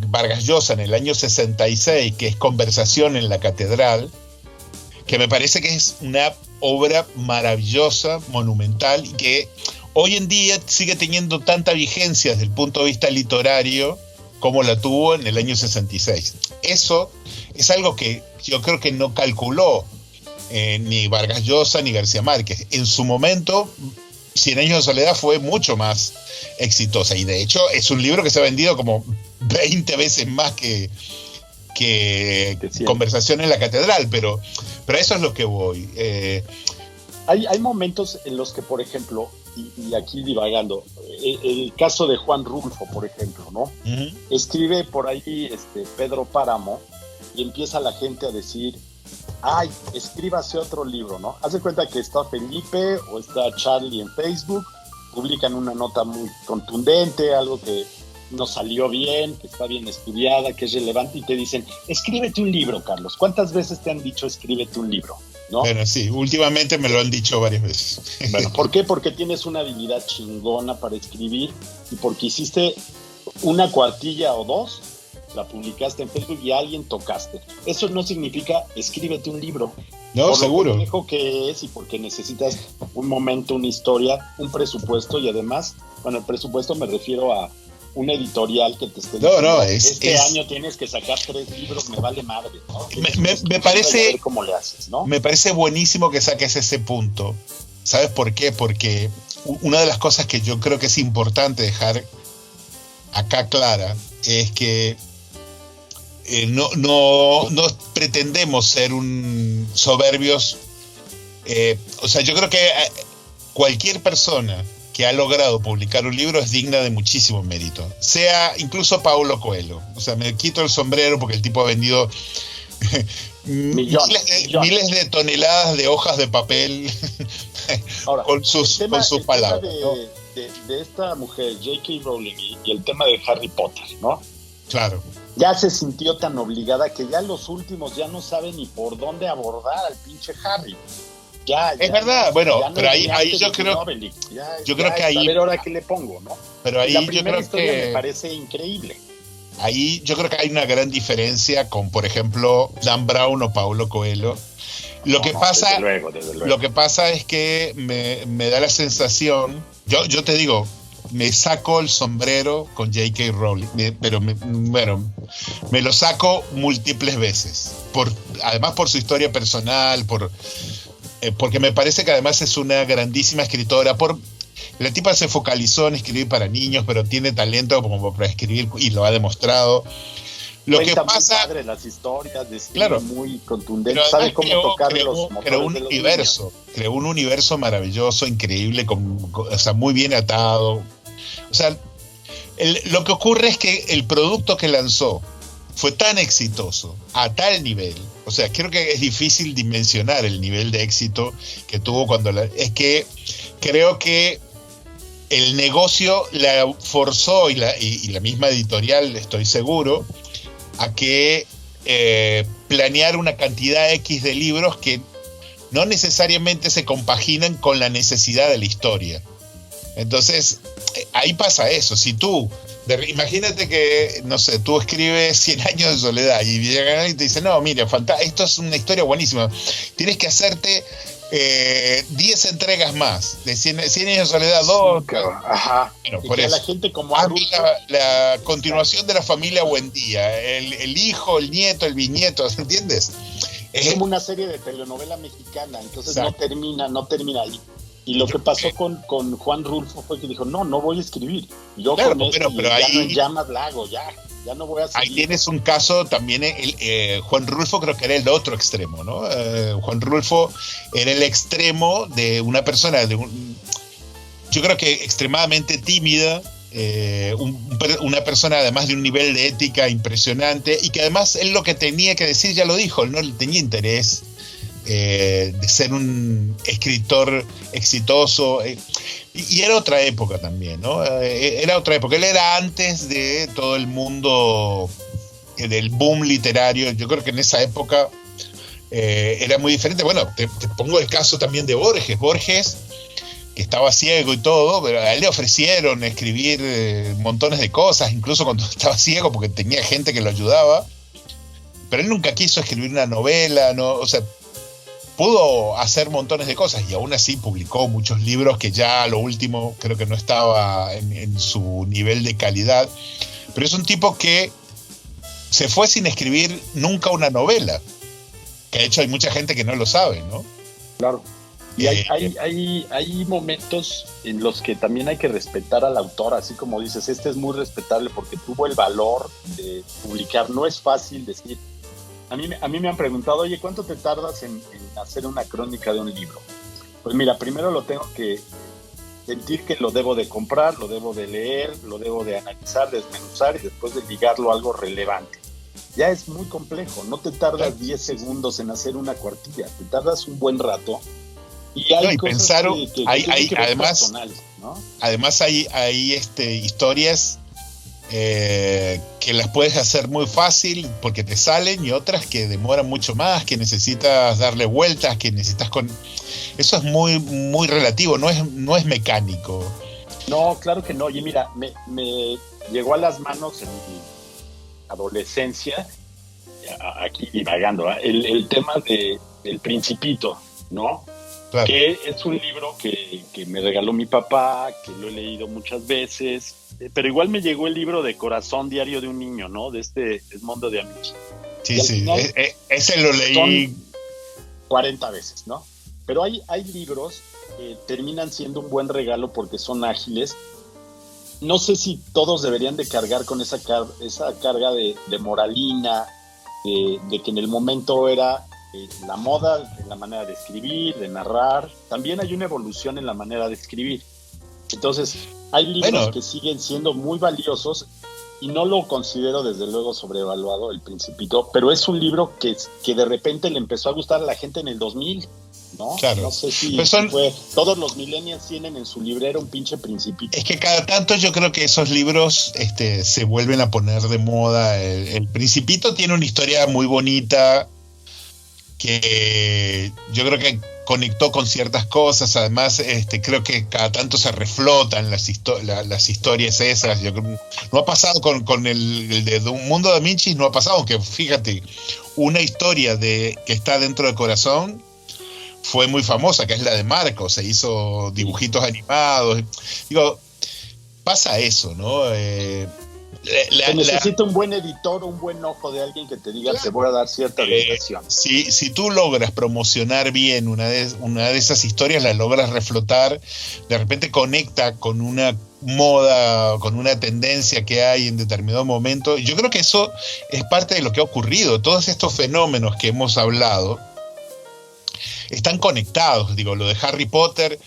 Vargas Llosa en el año 66, que es Conversación en la Catedral, que me parece que es una obra maravillosa, monumental, y que hoy en día sigue teniendo tanta vigencia desde el punto de vista literario como la tuvo en el año 66. Eso es algo que yo creo que no calculó ni Vargas Llosa ni García Márquez. En su momento, 100 años de soledad fue mucho más exitosa, y de hecho es un libro que se ha vendido como 20 veces más que Conversación en la Catedral, pero a eso es lo que voy. Hay momentos en los que, por ejemplo, y aquí divagando, el caso de Juan Rulfo, por ejemplo, ¿no? Uh-huh. Escribe por ahí Pedro Páramo, y empieza la gente a decir, ay, escríbase otro libro, ¿no? Haz de cuenta que está Felipe o está Charlie en Facebook, publican una nota muy contundente, algo que no salió bien, que está bien estudiada, que es relevante, y te dicen, escríbete un libro, Carlos. ¿Cuántas veces te han dicho escríbete un libro? ¿No? Bueno, sí, últimamente me lo han dicho varias veces. Bueno, ¿por qué? Porque tienes una habilidad chingona para escribir, y porque hiciste una cuartilla o dos, la publicaste en Facebook y a alguien tocaste. Eso no significa escríbete un libro. No, por seguro. Lo complejo que es, y porque necesitas un momento, una historia, un presupuesto, y además, bueno, el presupuesto me refiero a un editorial que te esté diciendo, año tienes que sacar 3 libros, me vale madre, ¿no? Me parece, cómo le haces, ¿no? Me parece buenísimo que saques ese punto. ¿Sabes por qué? Porque una de las cosas que yo creo que es importante dejar acá clara es que no pretendemos ser soberbios. O sea, yo creo que cualquier persona que ha logrado publicar un libro es digna de muchísimo mérito. Sea incluso Paulo Coelho. O sea, me quito el sombrero porque el tipo ha vendido miles de toneladas de hojas de papel. Ahora, con sus palabras. De esta mujer, J.K. Rowling, y el tema de Harry Potter, ¿no? Claro. Ya se sintió tan obligada que ya los últimos ya no saben ni por dónde abordar al pinche Harry. Es verdad, bueno, pero ahí yo creo que ahí, a ver ahora qué le pongo, ¿no? Pero ahí la yo creo que me parece increíble. Ahí yo creo que hay una gran diferencia con, por ejemplo, Dan Brown o Paulo Coelho. Lo que pasa desde luego. Lo que pasa es que me da la sensación, yo te digo, me saco el sombrero con J.K. Rowling, me lo saco múltiples veces, además por su historia personal, porque me parece que además es una grandísima escritora. La tipa se focalizó en escribir para niños, pero tiene talento como para escribir y lo ha demostrado. Lo que pasa, muy padre las historias, claro, muy contundente, sabe cómo tocar los motores creó un de los universo, niños. creó un universo maravilloso, increíble, o sea, muy bien atado. O sea, lo que ocurre es que el producto que lanzó fue tan exitoso, a tal nivel, o sea, creo que es difícil dimensionar el nivel de éxito que tuvo es que creo que el negocio la forzó y la misma editorial, estoy seguro, a que planear una cantidad X de libros que no necesariamente se compaginan con la necesidad de la historia. Entonces, ahí pasa eso. Si tú, imagínate que, no sé, tú escribes 100 años de soledad y llegan y te dicen, no, mira, esto es una historia buenísima, tienes que hacerte 10 entregas más de 100 años de soledad 2. Ajá. Bueno, y por que eso. la gente como a Rulfo, La continuación de la familia Buendía, el hijo, el nieto, el bisnieto, ¿entiendes? es como una serie de telenovela mexicana, entonces Exacto. no termina. Y lo que pasó con Juan Rulfo fue que dijo, no voy a escribir. Yo claro, con esto, pero ya ahí, no en llamas la hago, ya no voy a seguir. Ahí tienes un caso también, Juan Rulfo creo que era el otro extremo, ¿no? Juan Rulfo era el extremo de una persona, yo creo que extremadamente tímida, una persona además de un nivel de ética impresionante, y que además él lo que tenía que decir ya lo dijo, él no tenía interés de ser un escritor exitoso, y era otra época también, ¿no? Era otra época, él era antes de todo el mundo del boom literario. Yo creo que en esa época era muy diferente. Bueno, te pongo el caso también de Borges, que estaba ciego y todo, pero a él le ofrecieron escribir montones de cosas, incluso cuando estaba ciego, porque tenía gente que lo ayudaba, pero él nunca quiso escribir una novela, ¿no? O sea, pudo hacer montones de cosas y aún así publicó muchos libros que ya a lo último creo que no estaba en su nivel de calidad, pero es un tipo que se fue sin escribir nunca una novela, que de hecho hay mucha gente que no lo sabe, ¿no? Claro. Y hay momentos en los que también hay que respetar al autor, así como dices, este es muy respetable porque tuvo el valor de publicar. No es fácil decir. A mí me han preguntado, oye, ¿cuánto te tardas en hacer una crónica de un libro? Pues mira, primero lo tengo que sentir que lo debo de comprar, lo debo de leer, lo debo de analizar, desmenuzar y después de ligarlo a algo relevante. Ya es muy complejo, no te tardas 10 segundos en hacer una cuartilla, te tardas un buen rato. Y hay cosas que además, personales, ¿no? Además hay historias que las puedes hacer muy fácil porque te salen, y otras que demoran mucho más, que necesitas darle vueltas, que necesitas eso es muy, muy relativo, no es mecánico. No, claro que no. Y mira, me llegó a las manos en mi adolescencia, aquí divagando, el tema del Principito, ¿no? Claro. Que es un libro que me regaló mi papá, que lo he leído muchas veces, pero igual me llegó el libro de Corazón Diario de un Niño, ¿no? De Edmondo de Amici. Sí, ese lo leí 40 veces, ¿no? Pero hay libros que terminan siendo un buen regalo porque son ágiles. No sé si todos deberían de cargar con esa carga de moralina, de que en el momento era la moda, en la manera de escribir, de narrar. También hay una evolución en la manera de escribir. Entonces, hay libros que siguen siendo muy valiosos y no lo considero desde luego sobrevaluado, El Principito, pero es un libro que de repente le empezó a gustar a la gente en el 2000, ¿no? Claro. No sé si todos los millennials tienen en su librero un pinche Principito. Es que cada tanto yo creo que esos libros se vuelven a poner de moda. El Principito tiene una historia muy bonita que yo creo que conectó con ciertas cosas. Además, creo que cada tanto se reflotan las historias esas. Yo creo, no ha pasado con el de Un Mundo de Amici, no ha pasado, aunque fíjate, una historia que está dentro del Corazón fue muy famosa, que es la de Marco, se hizo dibujitos animados. Digo, pasa eso, ¿no? Se necesita un buen editor, un buen ojo de alguien que te diga, claro, te voy a dar cierta orientación. Si tú logras promocionar bien una de esas historias, la logras reflotar, de repente conecta con una moda, con una tendencia que hay en determinado momento. Yo creo que eso es parte de lo que ha ocurrido. Todos estos fenómenos que hemos hablado están conectados. Digo, lo de Harry Potter,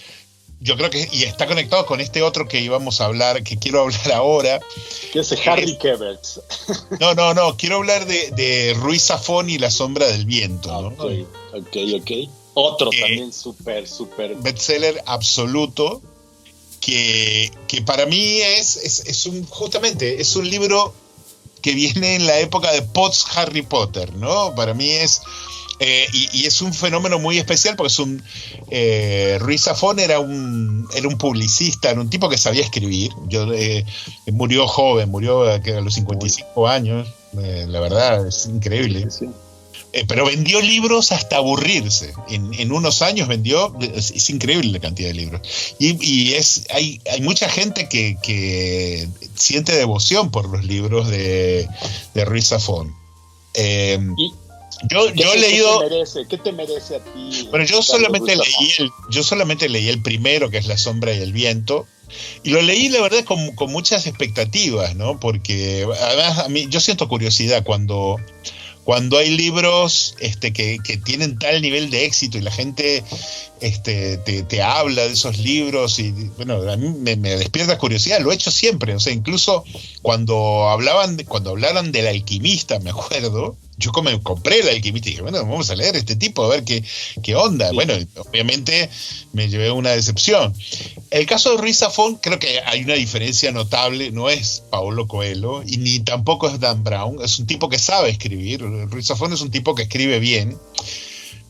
yo creo que, y está conectado con este otro que íbamos a hablar, que quiero hablar ahora. ¿Qué es Harry Quebert? No, quiero hablar de Ruiz Zafón y La sombra del viento, ¿no? Ok. Otro también súper. Bestseller absoluto, que para mí es un libro que viene en la época de post Harry Potter, ¿no? Para mí es... y es un fenómeno muy especial porque Ruiz Zafón era un publicista, era un tipo que sabía escribir. Murió joven, murió a los 55 años, la verdad es increíble. Sí. Pero vendió libros hasta aburrirse. En unos años vendió, es increíble la cantidad de libros. Y hay mucha gente que siente devoción por los libros de Ruiz Zafón. Yo he leído. ¿Qué te merece a ti? Bueno, yo solamente leí el primero, que es La sombra y el viento, y lo leí, la verdad, con muchas expectativas, ¿no? Porque además a mí yo siento curiosidad cuando hay libros que tienen tal nivel de éxito y la gente te habla de esos libros, y bueno, a mí me despierta curiosidad. Lo he hecho siempre, o sea, incluso cuando hablaron del Alquimista, me acuerdo, yo me compré El Alquimista y dije, bueno, vamos a leer este tipo, a ver qué onda. Sí. Bueno, obviamente me llevé una decepción. El caso de Ruiz Zafón, creo que hay una diferencia notable. No es Paulo Coelho y ni tampoco es Dan Brown. Es un tipo que sabe escribir. Ruiz Zafón es un tipo que escribe bien.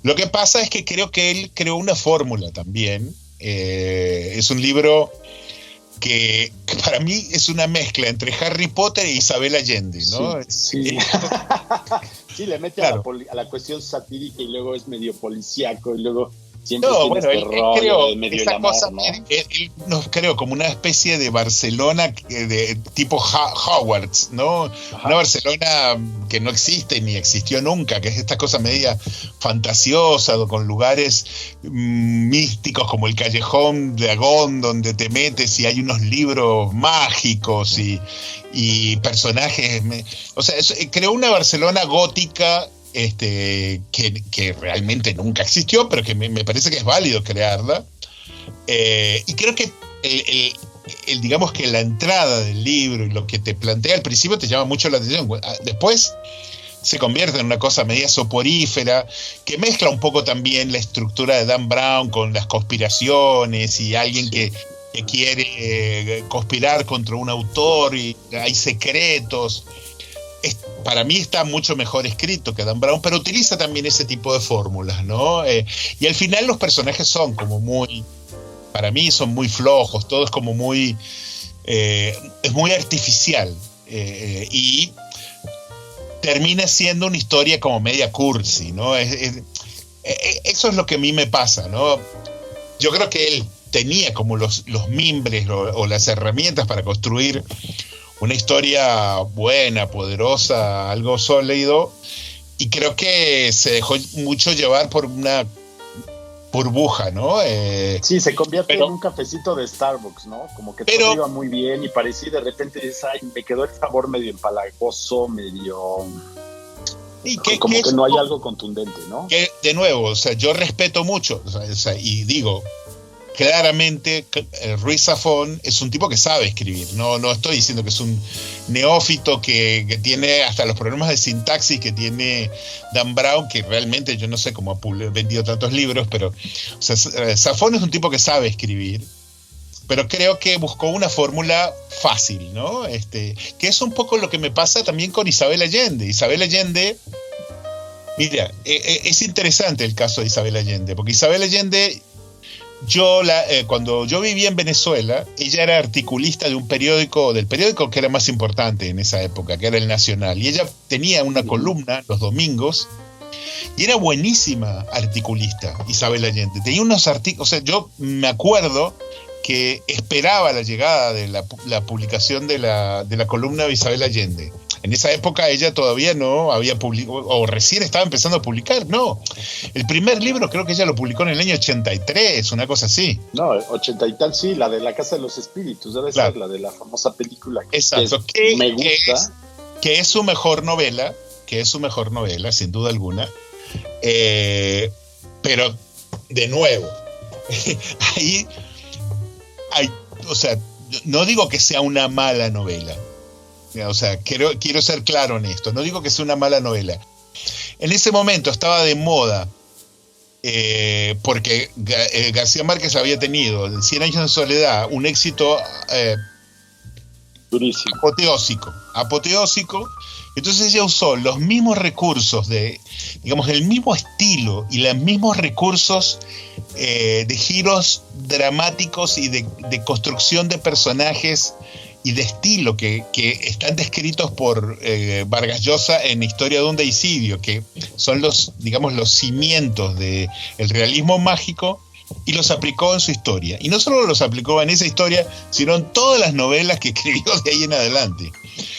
Lo que pasa es que creo que él creó una fórmula también. Es un libro que para mí es una mezcla entre Harry Potter e Isabel Allende, ¿no? Sí. Sí, le mete a la cuestión satírica y luego es medio policíaco y luego siempre creo medio esa cosa, ¿no? Él nos creó como una especie de Barcelona de tipo Hogwarts, ¿no? Ajá. Una Barcelona que no existe ni existió nunca, que es esta cosa media fantasiosa, con lugares místicos como el Callejón de Agón, donde te metes y hay unos libros mágicos y personajes. O sea, creó una Barcelona gótica que realmente nunca existió, pero que me parece que es válido crearla. Y creo que digamos que la entrada del libro y lo que te plantea al principio te llama mucho la atención. Después se convierte en una cosa media soporífera, que mezcla un poco también la estructura de Dan Brown con las conspiraciones y alguien que quiere conspirar contra un autor y hay secretos. Para mí está mucho mejor escrito que Dan Brown, pero utiliza también ese tipo de fórmulas, ¿no? Y al final los personajes son como para mí son muy flojos, todo es como muy, es muy artificial, y termina siendo una historia como media cursi, ¿no? Eso es lo que a mí me pasa, ¿no? Yo creo que él tenía como los mimbres o las herramientas para construir una historia buena, poderosa, algo sólido, y creo que se dejó mucho llevar por una burbuja, ¿no? Sí, se convierte en un cafecito de Starbucks, ¿no? Como que todo iba muy bien y parecía, de repente dices, ay, me quedó el sabor medio empalagoso, medio... Y como que no hay algo contundente, ¿no? Que, de nuevo, o sea, yo respeto mucho, o sea, y digo, claramente Ruiz Zafón es un tipo que sabe escribir, no estoy diciendo que es un neófito que tiene hasta los problemas de sintaxis que tiene Dan Brown, que realmente yo no sé cómo ha vendido tantos libros, pero o sea, Zafón es un tipo que sabe escribir, pero creo que buscó una fórmula fácil, ¿no? Que es un poco lo que me pasa también con Isabel Allende. Isabel Allende, mira, es interesante el caso de Isabel Allende, porque Isabel Allende, cuando yo vivía en Venezuela, ella era articulista del periódico que era más importante en esa época, que era El Nacional, y ella tenía una columna los domingos y era buenísima articulista. Isabel Allende tenía unos artículos, o sea, yo me acuerdo que esperaba la llegada de la publicación de la columna de Isabel Allende. En esa época ella todavía no había publicado, o recién estaba empezando a publicar, no. El primer libro creo que ella lo publicó en el año 83, una cosa así. No, 80 y tal, sí, la de La Casa de los Espíritus, debe ser la de la famosa película. Exacto, me gusta. Que es su mejor novela, sin duda alguna. Pero, de nuevo, ahí hay, o sea, no digo que sea una mala novela. O sea, quiero ser claro en esto. No digo que sea una mala novela. En ese momento estaba de moda, porque García Márquez había tenido en 100 años de soledad un éxito durísimo, apoteósico. Entonces ella usó los mismos recursos digamos, el mismo estilo y los mismos recursos de giros dramáticos y de construcción de personajes y de estilo que están descritos por Vargas Llosa en Historia de un deicidio, que son los cimientos del realismo mágico, y los aplicó en su historia. Y no solo los aplicó en esa historia, sino en todas las novelas que escribió de ahí en adelante.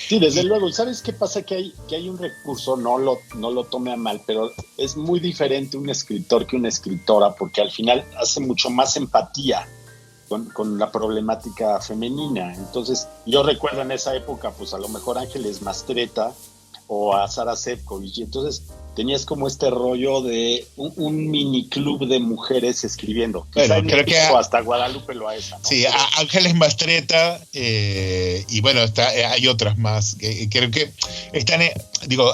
Sí, desde luego. ¿Y sabes qué pasa? Que hay un recurso, no lo tome a mal, pero es muy diferente un escritor que una escritora, porque al final hace mucho más empatía con la problemática femenina. Entonces, yo recuerdo en esa época, pues a lo mejor Ángeles Mastretta o a Sara Sefcovic, y entonces tenías como este rollo de un mini club de mujeres escribiendo. Bueno, creo que hasta Guadalupe Loaesa, ¿no? Sí, Ángeles Mastretta, y bueno, hay otras más. Creo que están,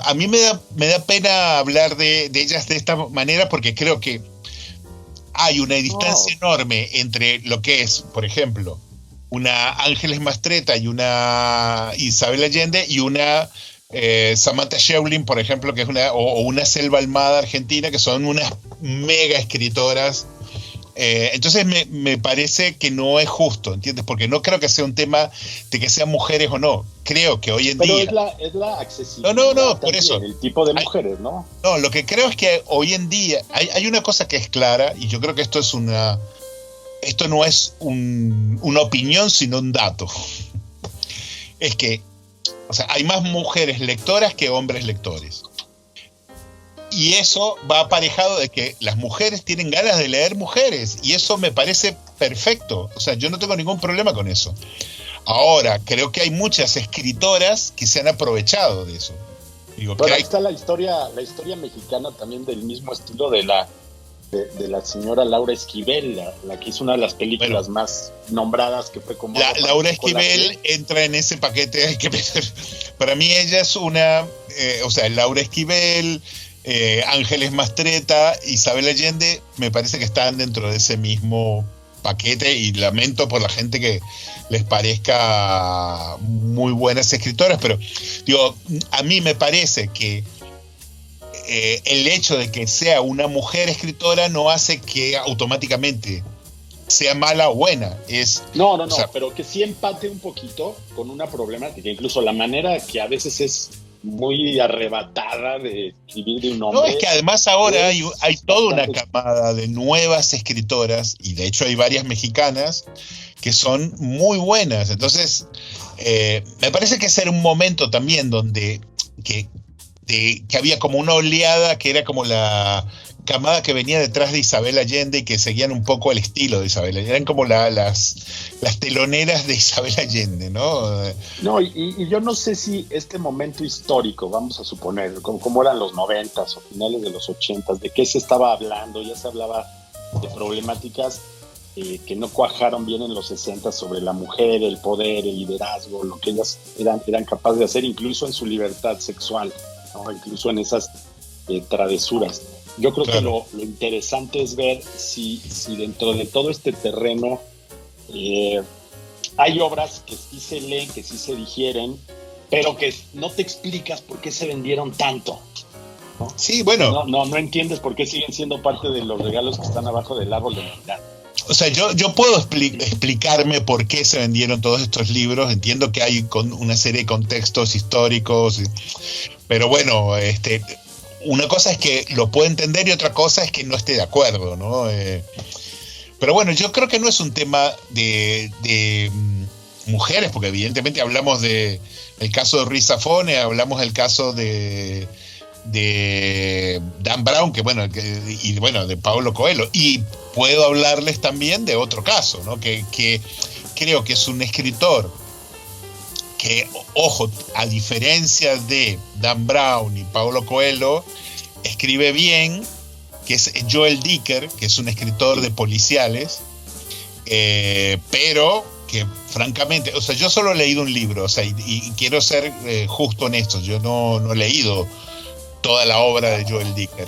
a mí me da pena hablar de ellas de esta manera, porque creo que hay una distancia enorme entre lo que es, por ejemplo, una Ángeles Mastretta y una Isabel Allende y una Samantha Schweblin, por ejemplo, que es una Selva Almada argentina, que son unas mega escritoras. Entonces me parece que no es justo, ¿entiendes? Porque no creo que sea un tema de que sean mujeres o no. Creo que hoy en día... Pero es la accesibilidad. No, por eso. El tipo de mujeres, ¿no? No, lo que creo es que hoy en día hay una cosa que es clara, y yo creo que esto no es una opinión, sino un dato. Es que, o sea, hay más mujeres lectoras que hombres lectores. Y eso va aparejado de que las mujeres tienen ganas de leer mujeres, y eso me parece perfecto. O sea, yo no tengo ningún problema con eso. Ahora, creo que hay muchas escritoras que se han aprovechado de eso. Bueno, ahí está la historia mexicana también del mismo estilo de la señora Laura Esquivel, la que hizo una de las películas más nombradas, que fue como... Laura Esquivel entra en ese paquete. Hay que pensar. Para mí ella es una... Laura Esquivel... Ángeles Mastretta, Isabel Allende, me parece que están dentro de ese mismo paquete, y lamento por la gente que les parezca muy buenas escritoras, pero a mí me parece que el hecho de que sea una mujer escritora no hace que automáticamente sea mala o buena. No, pero que sí empate un poquito con una problemática, incluso la manera que a veces es muy arrebatada de escribir de un hombre. No, es que además ahora hay toda una camada de nuevas escritoras, y de hecho hay varias mexicanas que son muy buenas. Entonces, me parece que ese era un momento también donde que había como una oleada que era como la camada que venía detrás de Isabel Allende y que seguían un poco el estilo de Isabel Allende. Eran como las teloneras de Isabel Allende, ¿no? No, y yo no sé si este momento histórico, vamos a suponer, como eran los 90s o finales de los 80s, de qué se estaba hablando. Ya se hablaba de problemáticas que no cuajaron bien en los 60s sobre la mujer, el poder, el liderazgo, lo que ellas eran capaces de hacer, incluso en su libertad sexual, ¿no? Incluso en esas travesuras. Yo creo que lo interesante es ver si dentro de todo este terreno hay obras que sí se leen, que sí se digieren, pero que no te explicas por qué se vendieron tanto, ¿no? Sí, bueno. No entiendes por qué siguen siendo parte de los regalos que están abajo del árbol de Navidad. O sea, yo puedo explicarme por qué se vendieron todos estos libros. Entiendo que hay una serie de contextos históricos, pero bueno, una cosa es que lo puedo entender y otra cosa es que no esté de acuerdo, ¿no? Pero bueno, yo creo que no es un tema de mujeres, porque evidentemente hablamos del caso de Ruiz Zafón, hablamos del caso de Dan Brown, y de Paulo Coelho, y puedo hablarles también de otro caso, ¿no? que creo que es un escritor que, ojo, a diferencia de Dan Brown y Paulo Coelho, escribe bien, que es Joel Dicker, que es un escritor de policiales, pero que francamente, o sea, yo solo he leído un libro, o sea, y quiero ser justo honesto, yo no he leído toda la obra de Joel Dicker,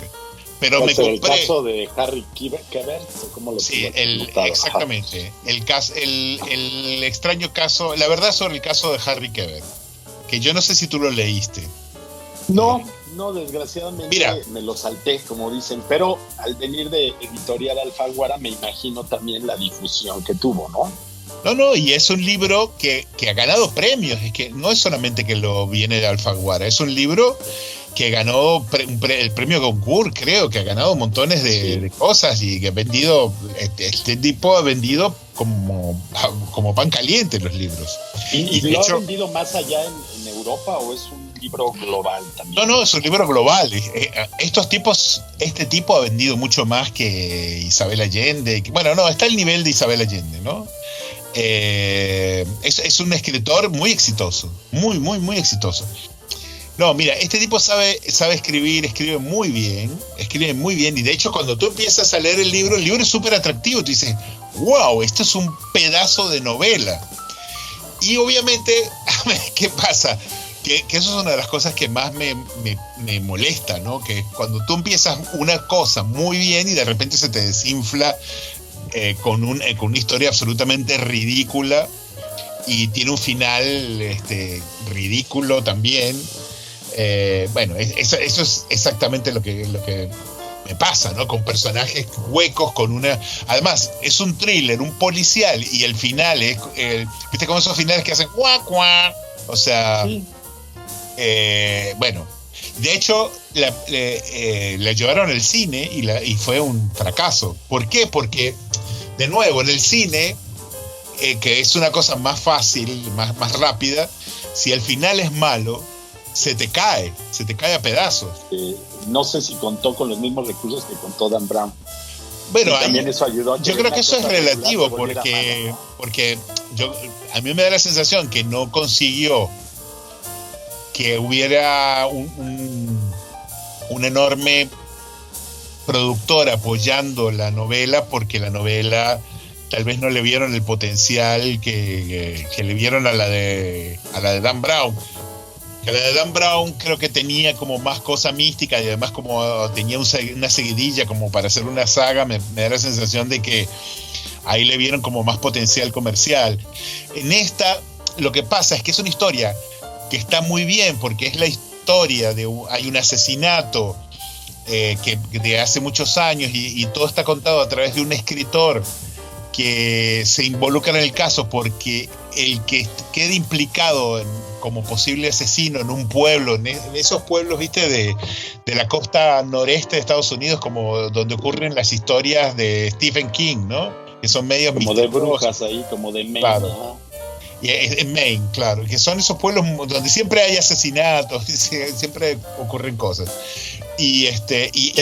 pero me compré... ¿El caso de Harry Quebert? ¿Cómo lo Sí, exactamente. El extraño caso, la verdad sobre el caso de Harry Quebert, que yo no sé si tú lo leíste. No, desgraciadamente Mira, me lo salté, como dicen, pero al venir de Editorial Alfaguara me imagino también la difusión que tuvo, ¿no? No, y es un libro que ha ganado premios, es que no es solamente que lo viene de Alfaguara, es un libro que ganó el premio Goncourt, creo, que ha ganado montones de cosas y que ha vendido, este tipo ha vendido como pan caliente los libros. ¿Y lo ha vendido más allá en Europa o es un libro global también? No, es un libro global. Este tipo ha vendido mucho más que Isabel Allende. Está al nivel de Isabel Allende, ¿no? Es un escritor muy exitoso, muy, muy, muy exitoso. No, mira, este tipo sabe escribir, escribe muy bien, y de hecho cuando tú empiezas a leer el libro es súper atractivo, tú dices, wow, esto es un pedazo de novela. Y obviamente, ¿qué pasa? Que eso es una de las cosas que más me molesta, ¿no? Que cuando tú empiezas una cosa muy bien y de repente se te desinfla con una historia absolutamente ridícula y tiene un final ridículo también. Eso es exactamente lo que me pasa, ¿no? Con personajes huecos, además es un thriller, un policial, y el final es, viste como esos finales que hacen cuá, cuá, o sea, sí. De hecho la llevaron al cine y fue un fracaso. ¿Por qué? Porque de nuevo en el cine, que es una cosa más fácil, más rápida, si el final es malo, se te cae a pedazos. No sé si contó con los mismos recursos que contó Dan Brown. Bueno, también eso ayudó. Yo creo que eso es relativo porque a mí me da la sensación que no consiguió que hubiera una enorme productora apoyando la novela, porque la novela tal vez no le vieron el potencial que le vieron a la de Dan Brown. Que la de Dan Brown creo que tenía como más cosa mística y además como tenía una seguidilla como para hacer una saga, me da la sensación de que ahí le vieron como más potencial comercial. En esta lo que pasa es que es una historia que está muy bien porque es la historia hay un asesinato que de hace muchos años y todo está contado a través de un escritor que se involucra en el caso porque el que quede implicado como posible asesino en un pueblo, en esos pueblos, viste, de la costa noreste de Estados Unidos, como donde ocurren las historias de Stephen King, ¿no? Que son medios como de brujas ahí, como de Maine. Claro. Y en Maine, claro, que son esos pueblos donde siempre hay asesinatos, siempre ocurren cosas. Y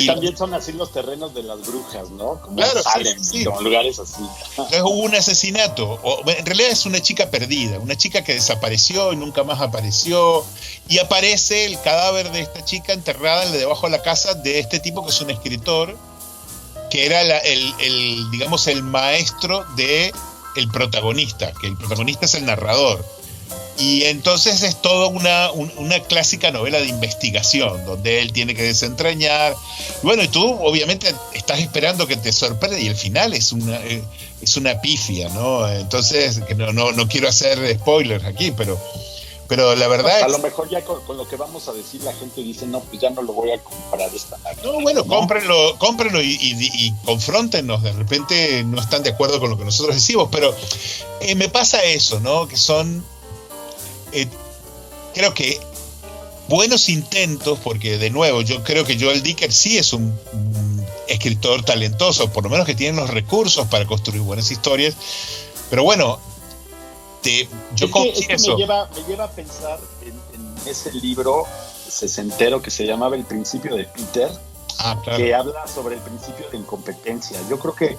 también son así los terrenos de las brujas, ¿no? Como claro, Salem, sí. Como lugares así. Entonces hubo un asesinato, en realidad es una chica perdida, una chica que desapareció y nunca más apareció, y aparece el cadáver de esta chica enterrada debajo de la casa de este tipo que es un escritor, que era digamos el maestro de el protagonista, que el protagonista es el narrador. Y entonces es toda una clásica novela de investigación, donde él tiene que desentrañar. Bueno, y tú obviamente estás esperando que te sorprenda, y el final es una pifia, ¿no? Entonces, que no quiero hacer spoilers aquí, pero la verdad a lo mejor ya con lo que vamos a decir la gente dice, no, pues ya no lo voy a comprar esta máquina. No, bueno, cómprenlo y confróntenos. De repente no están de acuerdo con lo que nosotros decimos, pero me pasa eso, ¿no? Que son... creo que buenos intentos, porque de nuevo yo creo que Joel Dicker sí es un escritor talentoso, por lo menos que tienen los recursos para construir buenas historias. Pero bueno, yo confieso. Me lleva a pensar en ese libro sesentero que se llamaba El principio de Peter, claro, que habla sobre el principio de incompetencia. Yo creo que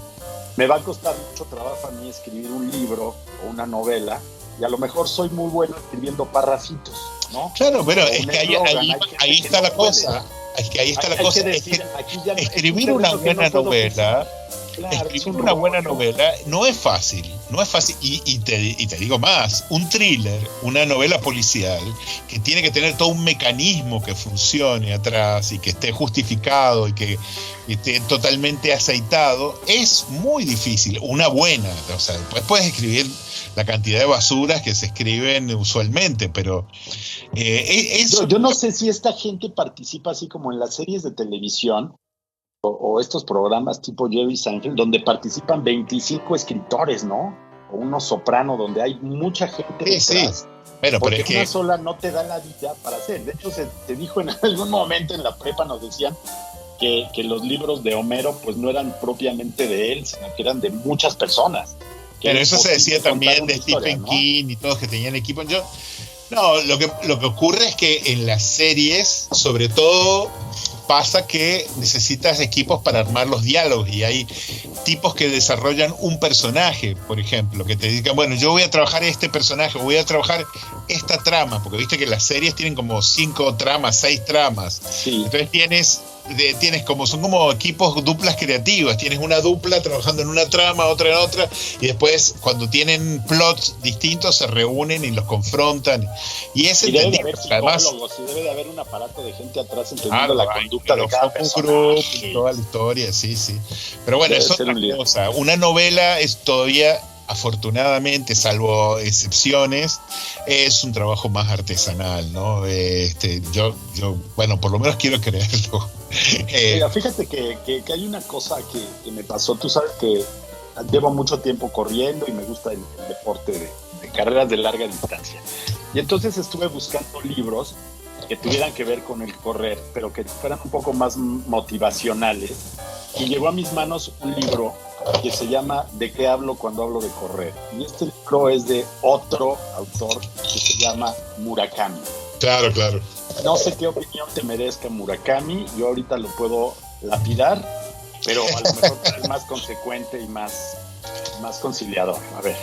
me va a costar mucho trabajo a mí escribir un libro o una novela, y a lo mejor soy muy bueno escribiendo parrafitos, ¿no? Claro, pero es que ahí está la cosa. Es que ahí está la cosa. Escribir una buena novela. Claro, escribir una buena novela no es fácil. Y te digo más, un thriller, una novela policial, que tiene que tener todo un mecanismo que funcione atrás y que esté justificado y que esté totalmente aceitado, es muy difícil. Una buena, o sea, después puedes escribir la cantidad de basuras que se escriben usualmente, pero yo no sé si esta gente participa así como en las series de televisión o estos programas tipo Jerry Seinfeld, donde participan 25 escritores, ¿no? O uno soprano, donde hay mucha gente detrás. Sí. Bueno, porque pero es una que sola no te da la vida para hacer. De hecho, se dijo en algún momento en la prepa, nos decían que los libros de Homero pues no eran propiamente de él, sino que eran de muchas personas. Pero eso se decía también de Stephen King, ¿no? Y todos que tenían equipo. Lo que ocurre es que en las series, sobre todo, pasa que necesitas equipos para armar los diálogos, y hay tipos que desarrollan un personaje, por ejemplo, que te digan, bueno, yo voy a trabajar este personaje, voy a trabajar esta trama, porque viste que las series tienen como 5 tramas, 6 tramas. Sí. Entonces son como equipos, duplas creativas. Tienes una dupla trabajando en una trama, otra en otra, y después cuando tienen plots distintos se reúnen y los confrontan. Y es debe de haber además, y debe de haber un aparato de gente atrás entendiendo la conducta de cada persona. Toda la historia, sí. Pero bueno, es otra cosa. Una novela es todavía, afortunadamente, salvo excepciones, es un trabajo más artesanal, ¿no? Yo bueno, por lo menos quiero creerlo. Mira, fíjate que hay una cosa que me pasó. Tú sabes que llevo mucho tiempo corriendo y me gusta el deporte de carreras de larga distancia. Y entonces estuve buscando libros que tuvieran que ver con el correr, pero que fueran un poco más motivacionales. Y llegó a mis manos un libro que se llama ¿De qué hablo cuando hablo de correr? Y este libro es de otro autor que se llama Murakami. Claro. No sé qué opinión te merezca Murakami, yo ahorita lo puedo lapidar, pero a lo mejor es más consecuente y más conciliador. A ver.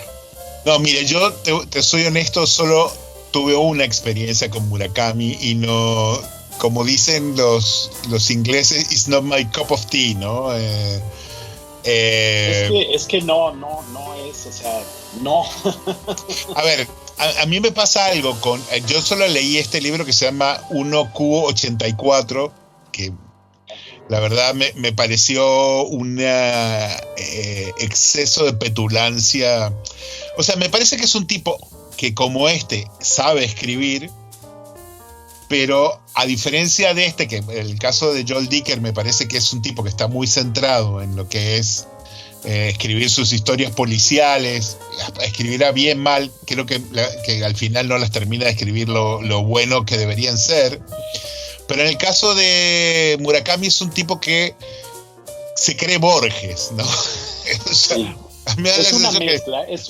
No, mire, yo te soy honesto, solo tuve una experiencia con Murakami y no, como dicen los ingleses, it's not my cup of tea, ¿no? Es que no es, o sea, no. A ver, a mí me pasa algo yo solo leí este libro que se llama 1Q84, que la verdad me pareció un exceso de petulancia. O sea, me parece que es un tipo que, como sabe escribir, pero a diferencia de que el caso de Joel Dicker me parece que es un tipo que está muy centrado en lo que es escribir sus historias policiales, escribirá bien mal, creo que al final no las termina de escribir lo bueno que deberían ser. Pero en el caso de Murakami es un tipo que se cree Borges, ¿no? O sea, sí. Es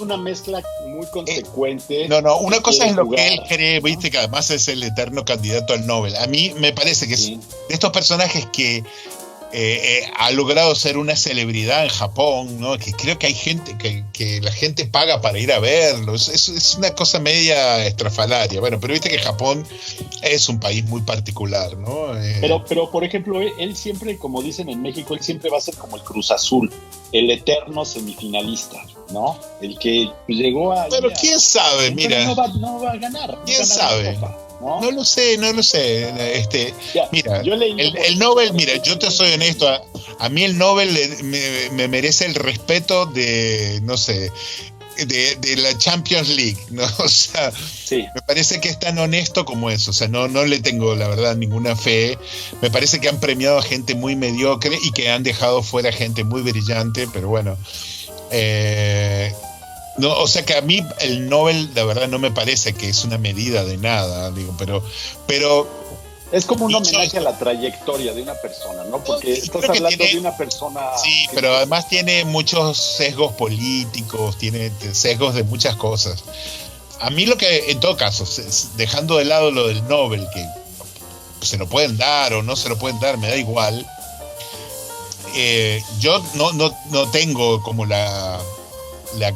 una mezcla muy consecuente. Una cosa es lo que él cree, viste, que además es el eterno candidato al Nobel. A mí me parece que es de estos personajes que ha logrado ser una celebridad en Japón, ¿no? Que creo que hay gente que la gente paga para ir a verlo. Es una cosa media estrafalaria. Bueno, pero viste que Japón es un país muy particular, ¿no? Pero por ejemplo, él siempre, como dicen en México, él siempre va a ser como el Cruz Azul, el eterno semifinalista, ¿no? El que llegó a... Pero quién sabe, mira. No va a ganar. ¿Quién sabe? No lo sé. Mira, el Nobel, mira, yo te soy honesto, a mí el Nobel me merece el respeto de, no sé, de la Champions League, ¿no? O sea, sí. Me parece que es tan honesto como eso. O sea, no le tengo, la verdad, ninguna fe. Me parece que han premiado a gente muy mediocre y que han dejado fuera gente muy brillante, pero bueno. No, o sea que a mí el Nobel, la verdad, no me parece que es una medida de nada, digo, pero Es como un Y homenaje a la trayectoria de una persona, ¿no? Porque Yo estás creo que hablando tiene- de una persona... Sí, pero además tiene muchos sesgos políticos, tiene sesgos de muchas cosas. A mí lo que, en todo caso, dejando de lado lo del Nobel, que se lo pueden dar o no se lo pueden dar, me da igual. Yo no tengo como la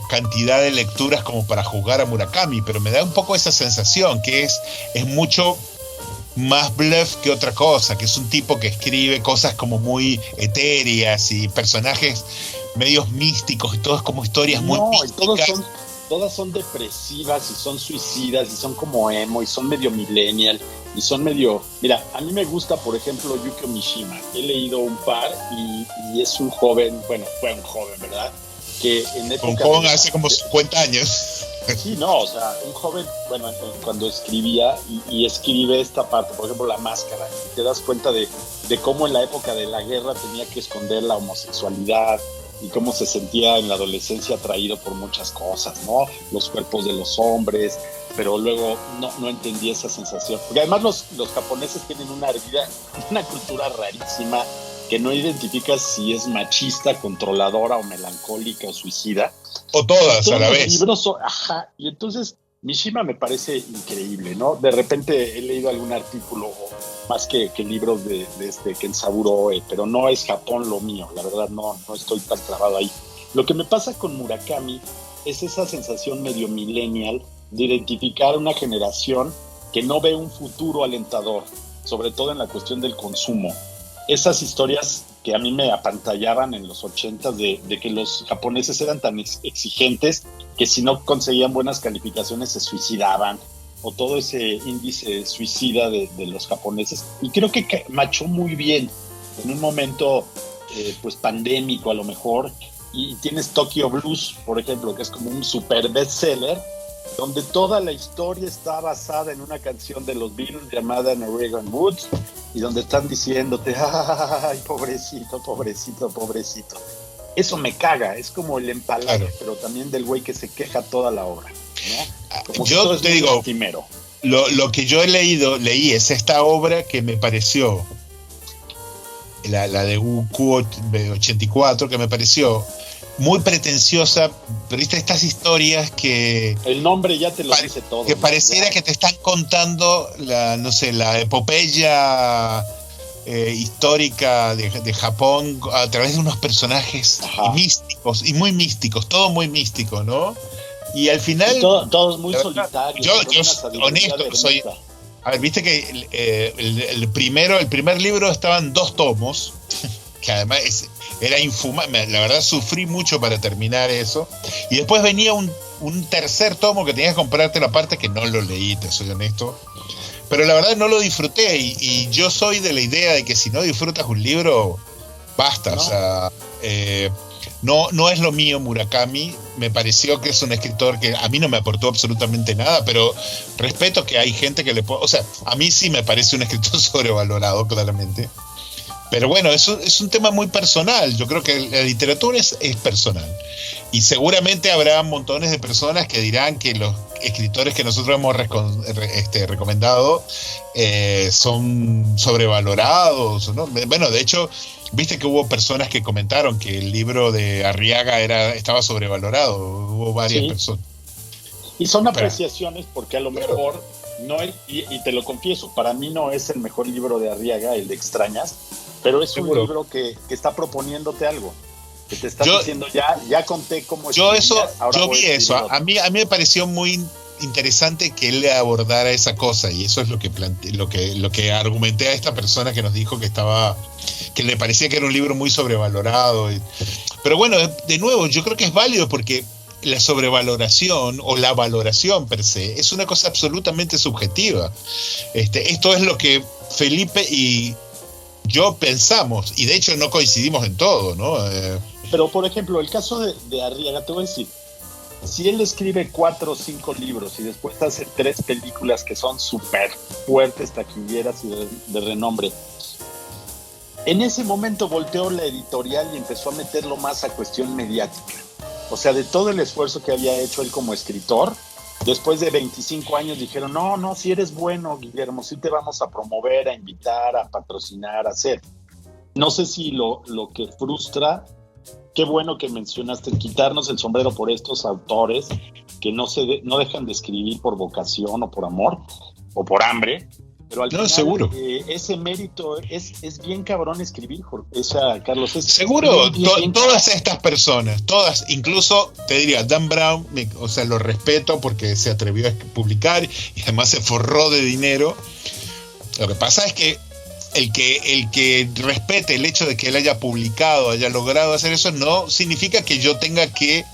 cantidad de lecturas como para juzgar a Murakami, pero me da un poco esa sensación que es mucho más bluff que otra cosa, que es un tipo que escribe cosas como muy etéreas y personajes medios místicos y todos como historias muy No, y místicas. todas son depresivas y son suicidas y son como emo y son medio millennial y son medio... Mira, a mí me gusta, por ejemplo, Yukio Mishima. He leído un par y es un joven, bueno, fue un joven, ¿verdad? Que en época... Un joven hace como 50 años. Sí, no, o sea, un joven, bueno, cuando escribía y escribe esta parte, por ejemplo, La Máscara, y te das cuenta de cómo en la época de la guerra tenía que esconder la homosexualidad y cómo se sentía en la adolescencia atraído por muchas cosas, ¿no? Los cuerpos de los hombres, pero luego no entendía esa sensación. Porque además los japoneses tienen una cultura rarísima que no identifica si es machista, controladora o melancólica o suicida. O todas Todos a la los vez. libros ajá, y entonces Mishima me parece increíble, ¿no? De repente he leído algún artículo más que libros de Kensaburo Oe, pero no es Japón lo mío, la verdad no estoy tan clavado ahí. Lo que me pasa con Murakami es esa sensación medio millennial de identificar una generación que no ve un futuro alentador, sobre todo en la cuestión del consumo. Esas historias que a mí me apantallaban en los 80s de que los japoneses eran tan exigentes que si no conseguían buenas calificaciones se suicidaban, o todo ese índice suicida de los japoneses. Y creo que machó muy bien en un momento pues pandémico a lo mejor. Y tienes Tokyo Blues, por ejemplo, que es como un super bestseller, donde toda la historia está basada en una canción de los Beatles llamada In Oregon Woods, y donde están diciéndote, ay, pobrecito, pobrecito, pobrecito. Eso me caga, es como el empalague, Claro. pero también del güey que se queja toda la obra, ¿no? Como Yo que todo es te muy digo, lastimero. lo que yo leí es esta obra que me pareció, la de UQ84, que me pareció muy pretenciosa, pero viste estas historias que El nombre ya te lo dice todo. que ¿no? pareciera Ya. que te están contando la epopeya histórica de Japón a través de unos personajes Ajá. místicos y muy místicos, todo muy místico, ¿no? Y al final, Y todos muy la verdad, solitarios. yo con una sabiduría honesto de soy. ermita. A ver, viste que el primer libro estaban 2 tomos, que además era infumable. La verdad sufrí mucho para terminar eso. Y después venía un tercer tomo que tenías que comprarte la parte que no lo leí, te soy honesto. Pero la verdad no lo disfruté y yo soy de la idea de que si no disfrutas un libro, basta. No. O sea, no es lo mío Murakami. Me pareció que es un escritor que a mí no me aportó absolutamente nada, pero respeto que hay gente que le puede... O sea, a mí sí me parece un escritor sobrevalorado, claramente. Pero bueno, eso es un tema muy personal. Yo creo que la literatura es personal. Y seguramente habrá montones de personas que dirán que los escritores que nosotros hemos recomendado son sobrevalorados, ¿no? Bueno, de hecho, viste que hubo personas que comentaron que el libro de Arriaga estaba sobrevalorado. Hubo varias Sí. personas. Y son apreciaciones porque a lo mejor no es, y te lo confieso, para mí no es el mejor libro de Arriaga, el de Extrañas, pero es Seguro. un libro que está proponiéndote algo, que te está Yo- diciendo, ya conté cómo Yo escribías, ahora yo voy vi a eso. escribir A mí me pareció muy interesante que él abordara esa cosa y eso es lo que lo que argumenté a esta persona que nos dijo que le parecía que era un libro muy sobrevalorado. Pero bueno, de nuevo, yo creo que es válido porque la sobrevaloración o la valoración per se es una cosa absolutamente subjetiva. Esto es lo que Felipe y yo pensamos y de hecho no coincidimos en todo, ¿no? Pero, por ejemplo, el caso de Arriaga, te voy a decir, si él escribe 4 o 5 libros y después hace 3 películas que son súper fuertes, taquilleras y de renombre, en ese momento volteó la editorial y empezó a meterlo más a cuestión mediática. O sea, de todo el esfuerzo que había hecho él como escritor, después de 25 años dijeron, no, si eres bueno, Guillermo, sí te vamos a promover, a invitar, a patrocinar, a hacer. No sé si lo que frustra, qué bueno que mencionaste, quitarnos el sombrero por estos autores que no dejan de escribir por vocación o por amor o por hambre, pero al final seguro. Ese mérito es bien cabrón escribir, Carlos. Seguro, bien todas estas personas, todas, incluso te diría, Dan Brown, o sea, lo respeto porque se atrevió a publicar y además se forró de dinero. Lo que pasa es que el que respete el hecho de que él haya publicado, haya logrado hacer eso, no significa que yo tenga que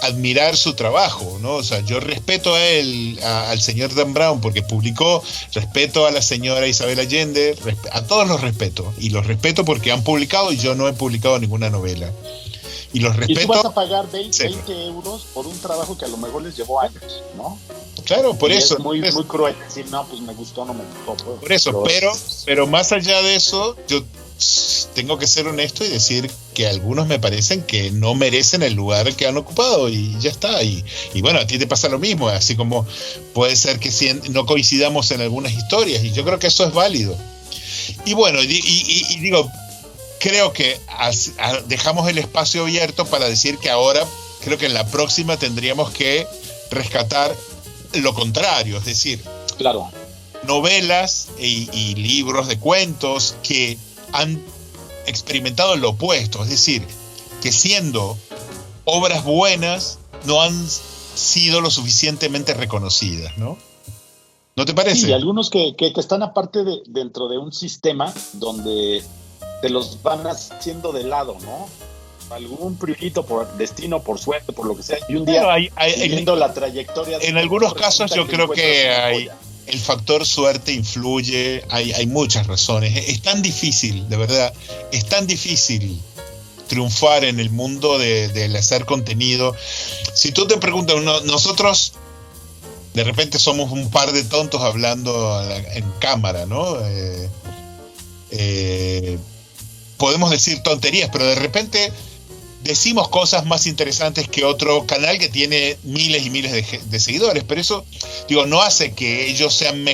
admirar su trabajo, ¿no? O sea, yo respeto a él, al señor Dan Brown porque publicó, respeto a la señora Isabel Allende, a todos los respeto, y los respeto porque han publicado y yo no he publicado ninguna novela. Y los respeto. Y tú vas a pagar 20 euros por un trabajo que a lo mejor les llevó años, ¿no? Claro, por eso. Es muy cruel decir, no, pues me gustó, no me gustó. Pues. Por eso, pero más allá de eso, yo tengo que ser honesto y decir que algunos me parecen que no merecen el lugar que han ocupado y ya está. Y bueno, a ti te pasa lo mismo, así como puede ser que no coincidamos en algunas historias, y yo creo que eso es válido. Y bueno, y digo, creo que dejamos el espacio abierto para decir que ahora, creo que en la próxima tendríamos que rescatar lo contrario, es decir, claro, novelas y libros de cuentos que han experimentado lo opuesto, es decir, que siendo obras buenas no han sido lo suficientemente reconocidas, ¿no? ¿No te parece? Sí, algunos que están aparte dentro de un sistema donde te los van haciendo de lado, ¿no? Algún privilegio por destino, por suerte, por lo que sea, y un día viendo la trayectoria. En algunos casos yo creo que el factor suerte influye, hay muchas razones. Es tan difícil, de verdad, es tan difícil triunfar en el mundo del hacer contenido. Si tú te preguntas, nosotros de repente somos un par de tontos hablando en cámara, ¿no? Podemos decir tonterías, pero de repente decimos cosas más interesantes que otro canal que tiene miles y miles de seguidores, pero eso, digo, no hace que ellos sean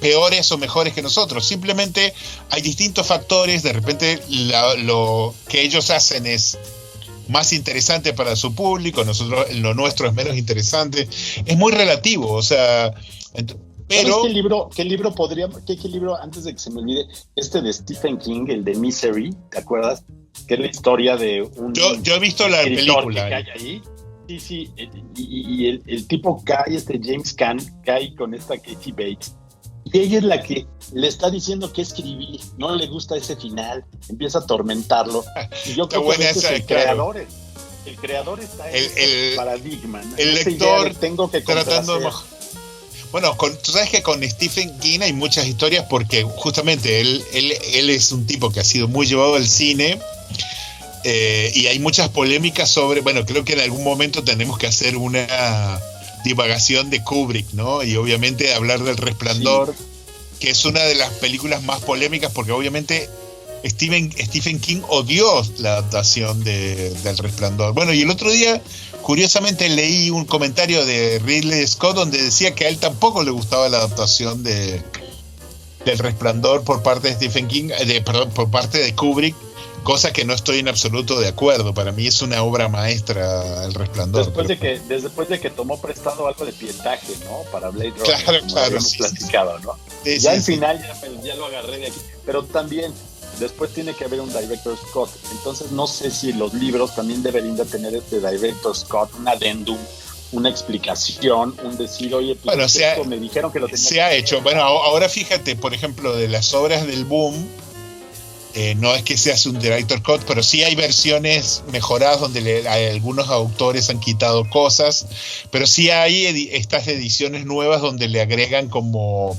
peores o mejores que nosotros. Simplemente hay distintos factores. De repente lo que ellos hacen es más interesante para su público, lo nuestro es menos interesante. Es muy relativo, o sea, pero ¿Qué libro, antes de que se me olvide, de Stephen King, el de Misery, ¿te acuerdas? Que es la historia de un yo he visto la película que cae ahí. Sí, y el tipo cae, James Caan cae con esta Katie Bates, y ella es la que le está diciendo que escribir, no le gusta ese final, empieza a atormentarlo, y yo creo que el creador está en el paradigma, ¿no? El lector tengo que tratando de... Bueno, tú sabes que con Stephen King hay muchas historias porque justamente él es un tipo que ha sido muy llevado al cine, y hay muchas polémicas sobre, bueno, creo que en algún momento tenemos que hacer una divagación de Kubrick, ¿no? Y obviamente hablar del Resplandor, sí, que es una de las películas más polémicas porque obviamente Stephen King odió la adaptación del Resplandor. Bueno, y el otro día, curiosamente, leí un comentario de Ridley Scott donde decía que a él tampoco le gustaba la adaptación del Resplandor por parte de Stephen King, por parte de Kubrick, cosa que no estoy en absoluto de acuerdo. Para mí es una obra maestra El Resplandor. Después de que tomó prestado algo de pietaje, ¿no? Para Blade Runner, claro, habíamos platicado, ¿no? Sí, ya al final ya lo agarré de aquí, pero también después tiene que haber un director Scott. Entonces no sé si los libros también deberían de tener director Scott, un adendum, una explicación, un decir, oye, pues bueno, me dijeron que lo tenía. Se ha hecho. Bueno, ahora fíjate, por ejemplo, de las obras del boom, no es que se hace un director cut, pero sí hay versiones mejoradas donde algunos autores han quitado cosas, pero sí hay estas ediciones nuevas donde le agregan como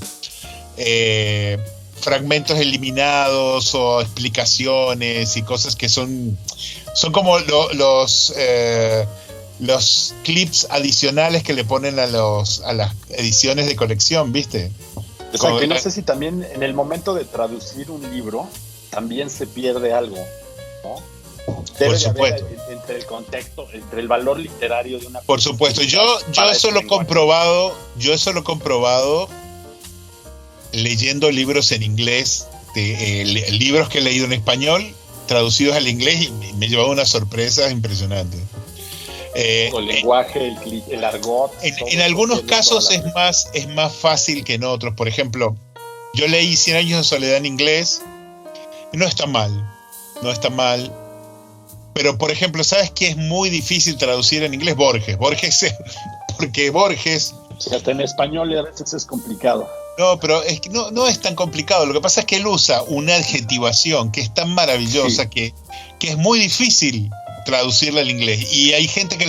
fragmentos eliminados o explicaciones y cosas que son como los clips adicionales que le ponen a las ediciones de colección, ¿viste? O sea, que no sé si también en el momento de traducir un libro también se pierde algo, ¿no? Debe Por de haber supuesto. entre el contexto, entre el valor literario de una Por supuesto, yo para eso ese lo he lenguaje. comprobado leyendo libros en inglés, libros que he leído en español, traducidos al inglés, y me he llevado unas sorpresas impresionantes. El lenguaje, el argot. En algunos casos es más fácil que en otros. Por ejemplo, yo leí 100 años de soledad en inglés y no está mal. Pero, por ejemplo, ¿sabes qué es muy difícil traducir en inglés? Borges, porque Borges... Sí, hasta en español a veces es complicado. No, pero es que no es tan complicado. Lo que pasa es que él usa una adjetivación que es tan maravillosa, Sí. que es muy difícil traducirla al inglés. Y hay gente que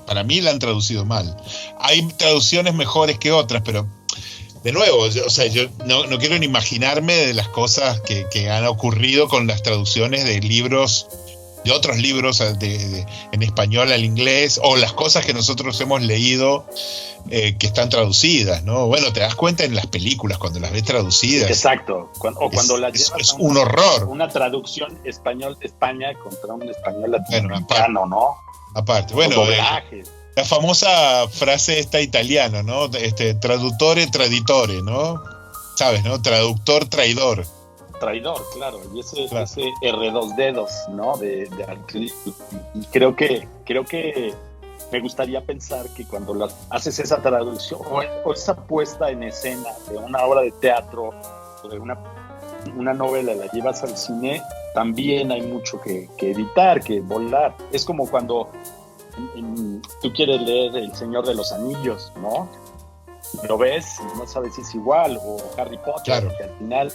para mí la han traducido mal. Hay traducciones mejores que otras, pero de nuevo, yo no quiero ni imaginarme de las cosas que han ocurrido con las traducciones de libros, de otros libros en español al inglés, o las cosas que nosotros hemos leído que están traducidas, ¿no? Bueno, te das cuenta en las películas cuando las ves traducidas. Exacto. Cuando las llevas es a un horror. Una traducción español de España contra un español latinoamericano, ¿no? Aparte, Los bueno, doblajes. la famosa frase esta italiana, ¿no? Traduttore traditore, ¿no? ¿Sabes, no? Traductor traidor. Traidor, claro, y ese R2D2, ¿no? Y creo que me gustaría pensar que cuando haces esa traducción o esa puesta en escena de una obra de teatro o de una novela, la llevas al cine, también hay mucho que editar, que volar. Es como cuando tú quieres leer El Señor de los Anillos, ¿no? Lo ves y no sabes si es igual, o Harry Potter, claro, que al final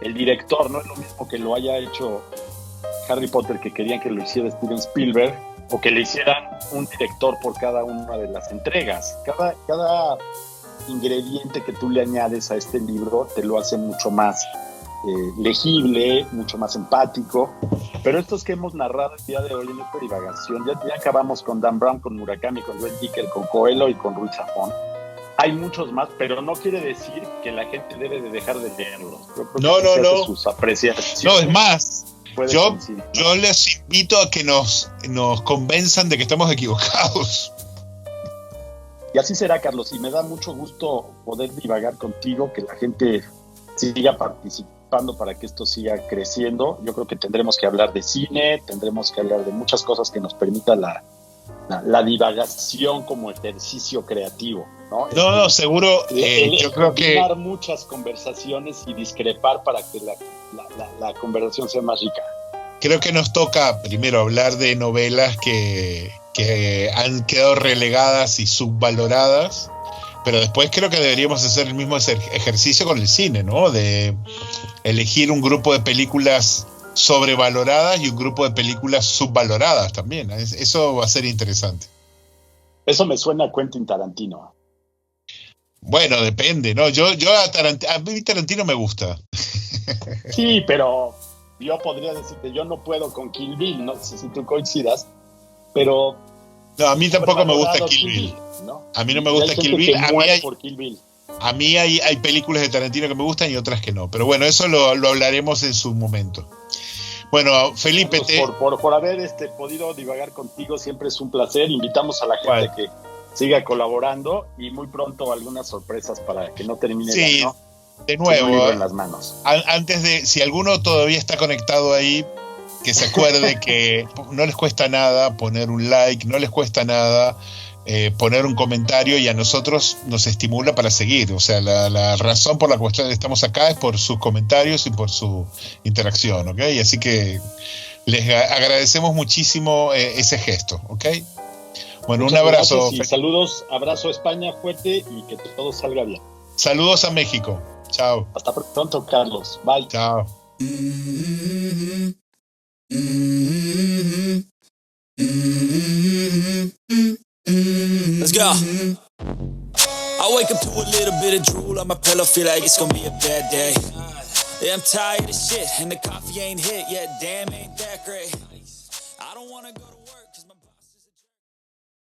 el director no es lo mismo que lo haya hecho Harry Potter, que querían que lo hiciera Steven Spielberg, o que le hicieran un director por cada una de las entregas. Cada ingrediente que tú le añades a este libro te lo hace mucho más legible, mucho más empático. Pero estos que hemos narrado el día de hoy en esta divagación, ya acabamos con Dan Brown, con Murakami, con Joel Dicker, con Coelho y con Ruiz Zafón. Hay muchos más, pero no quiere decir que la gente debe de dejar de leerlos. No. Sus apreciaciones. No, es más, yo ¿no? les invito a que nos convenzan de que estamos equivocados. Y así será, Carlos, y me da mucho gusto poder divagar contigo, que la gente siga participando para que esto siga creciendo. Yo creo que tendremos que hablar de cine, tendremos que hablar de muchas cosas que nos permita la divagación como ejercicio creativo, ¿no? No, seguro. Yo creo que muchas conversaciones y discrepar para que la conversación sea más rica. Creo que nos toca primero hablar de novelas que han quedado relegadas y subvaloradas, pero después creo que deberíamos hacer el mismo ejercicio con el cine, ¿no? De elegir un grupo de películas sobrevaloradas y un grupo de películas subvaloradas también. Eso va a ser interesante. Eso me suena a Quentin Tarantino. Bueno, depende, ¿no? A mí Tarantino me gusta. Sí, pero yo podría decirte, yo no puedo con Kill Bill, no sé si tú coincidas, pero... No, a mí tampoco me gusta Kill Bill. ¿No? A mí no me gusta Kill Bill. A mí hay películas de Tarantino que me gustan y otras que no. Pero bueno, eso lo hablaremos en su momento. Bueno, Felipe, por haber podido divagar contigo, siempre es un placer. Invitamos a la gente que siga colaborando y muy pronto algunas sorpresas para que no termine sí, ¿no? De nuevo, en las manos. Antes de, si alguno todavía está conectado ahí, que se acuerde que no les cuesta nada poner un like, no les cuesta nada poner un comentario, y a nosotros nos estimula para seguir. O sea, la razón por la cual estamos acá es por sus comentarios y por su interacción, ¿ok? Y así que les agradecemos muchísimo ese gesto, ¿ok? Bueno, muchas un abrazo. Y saludos, abrazo a España fuerte y que todo salga bien. Saludos a México. Chao. Hasta pronto, Carlos. Bye. Chao. Let's go. I wake up to a little bit of drool on my pillow, feel like it's gonna be a bad day. Yeah, I'm tired of shit, and the coffee ain't hit yet. Damn, ain't that great. I don't wanna go to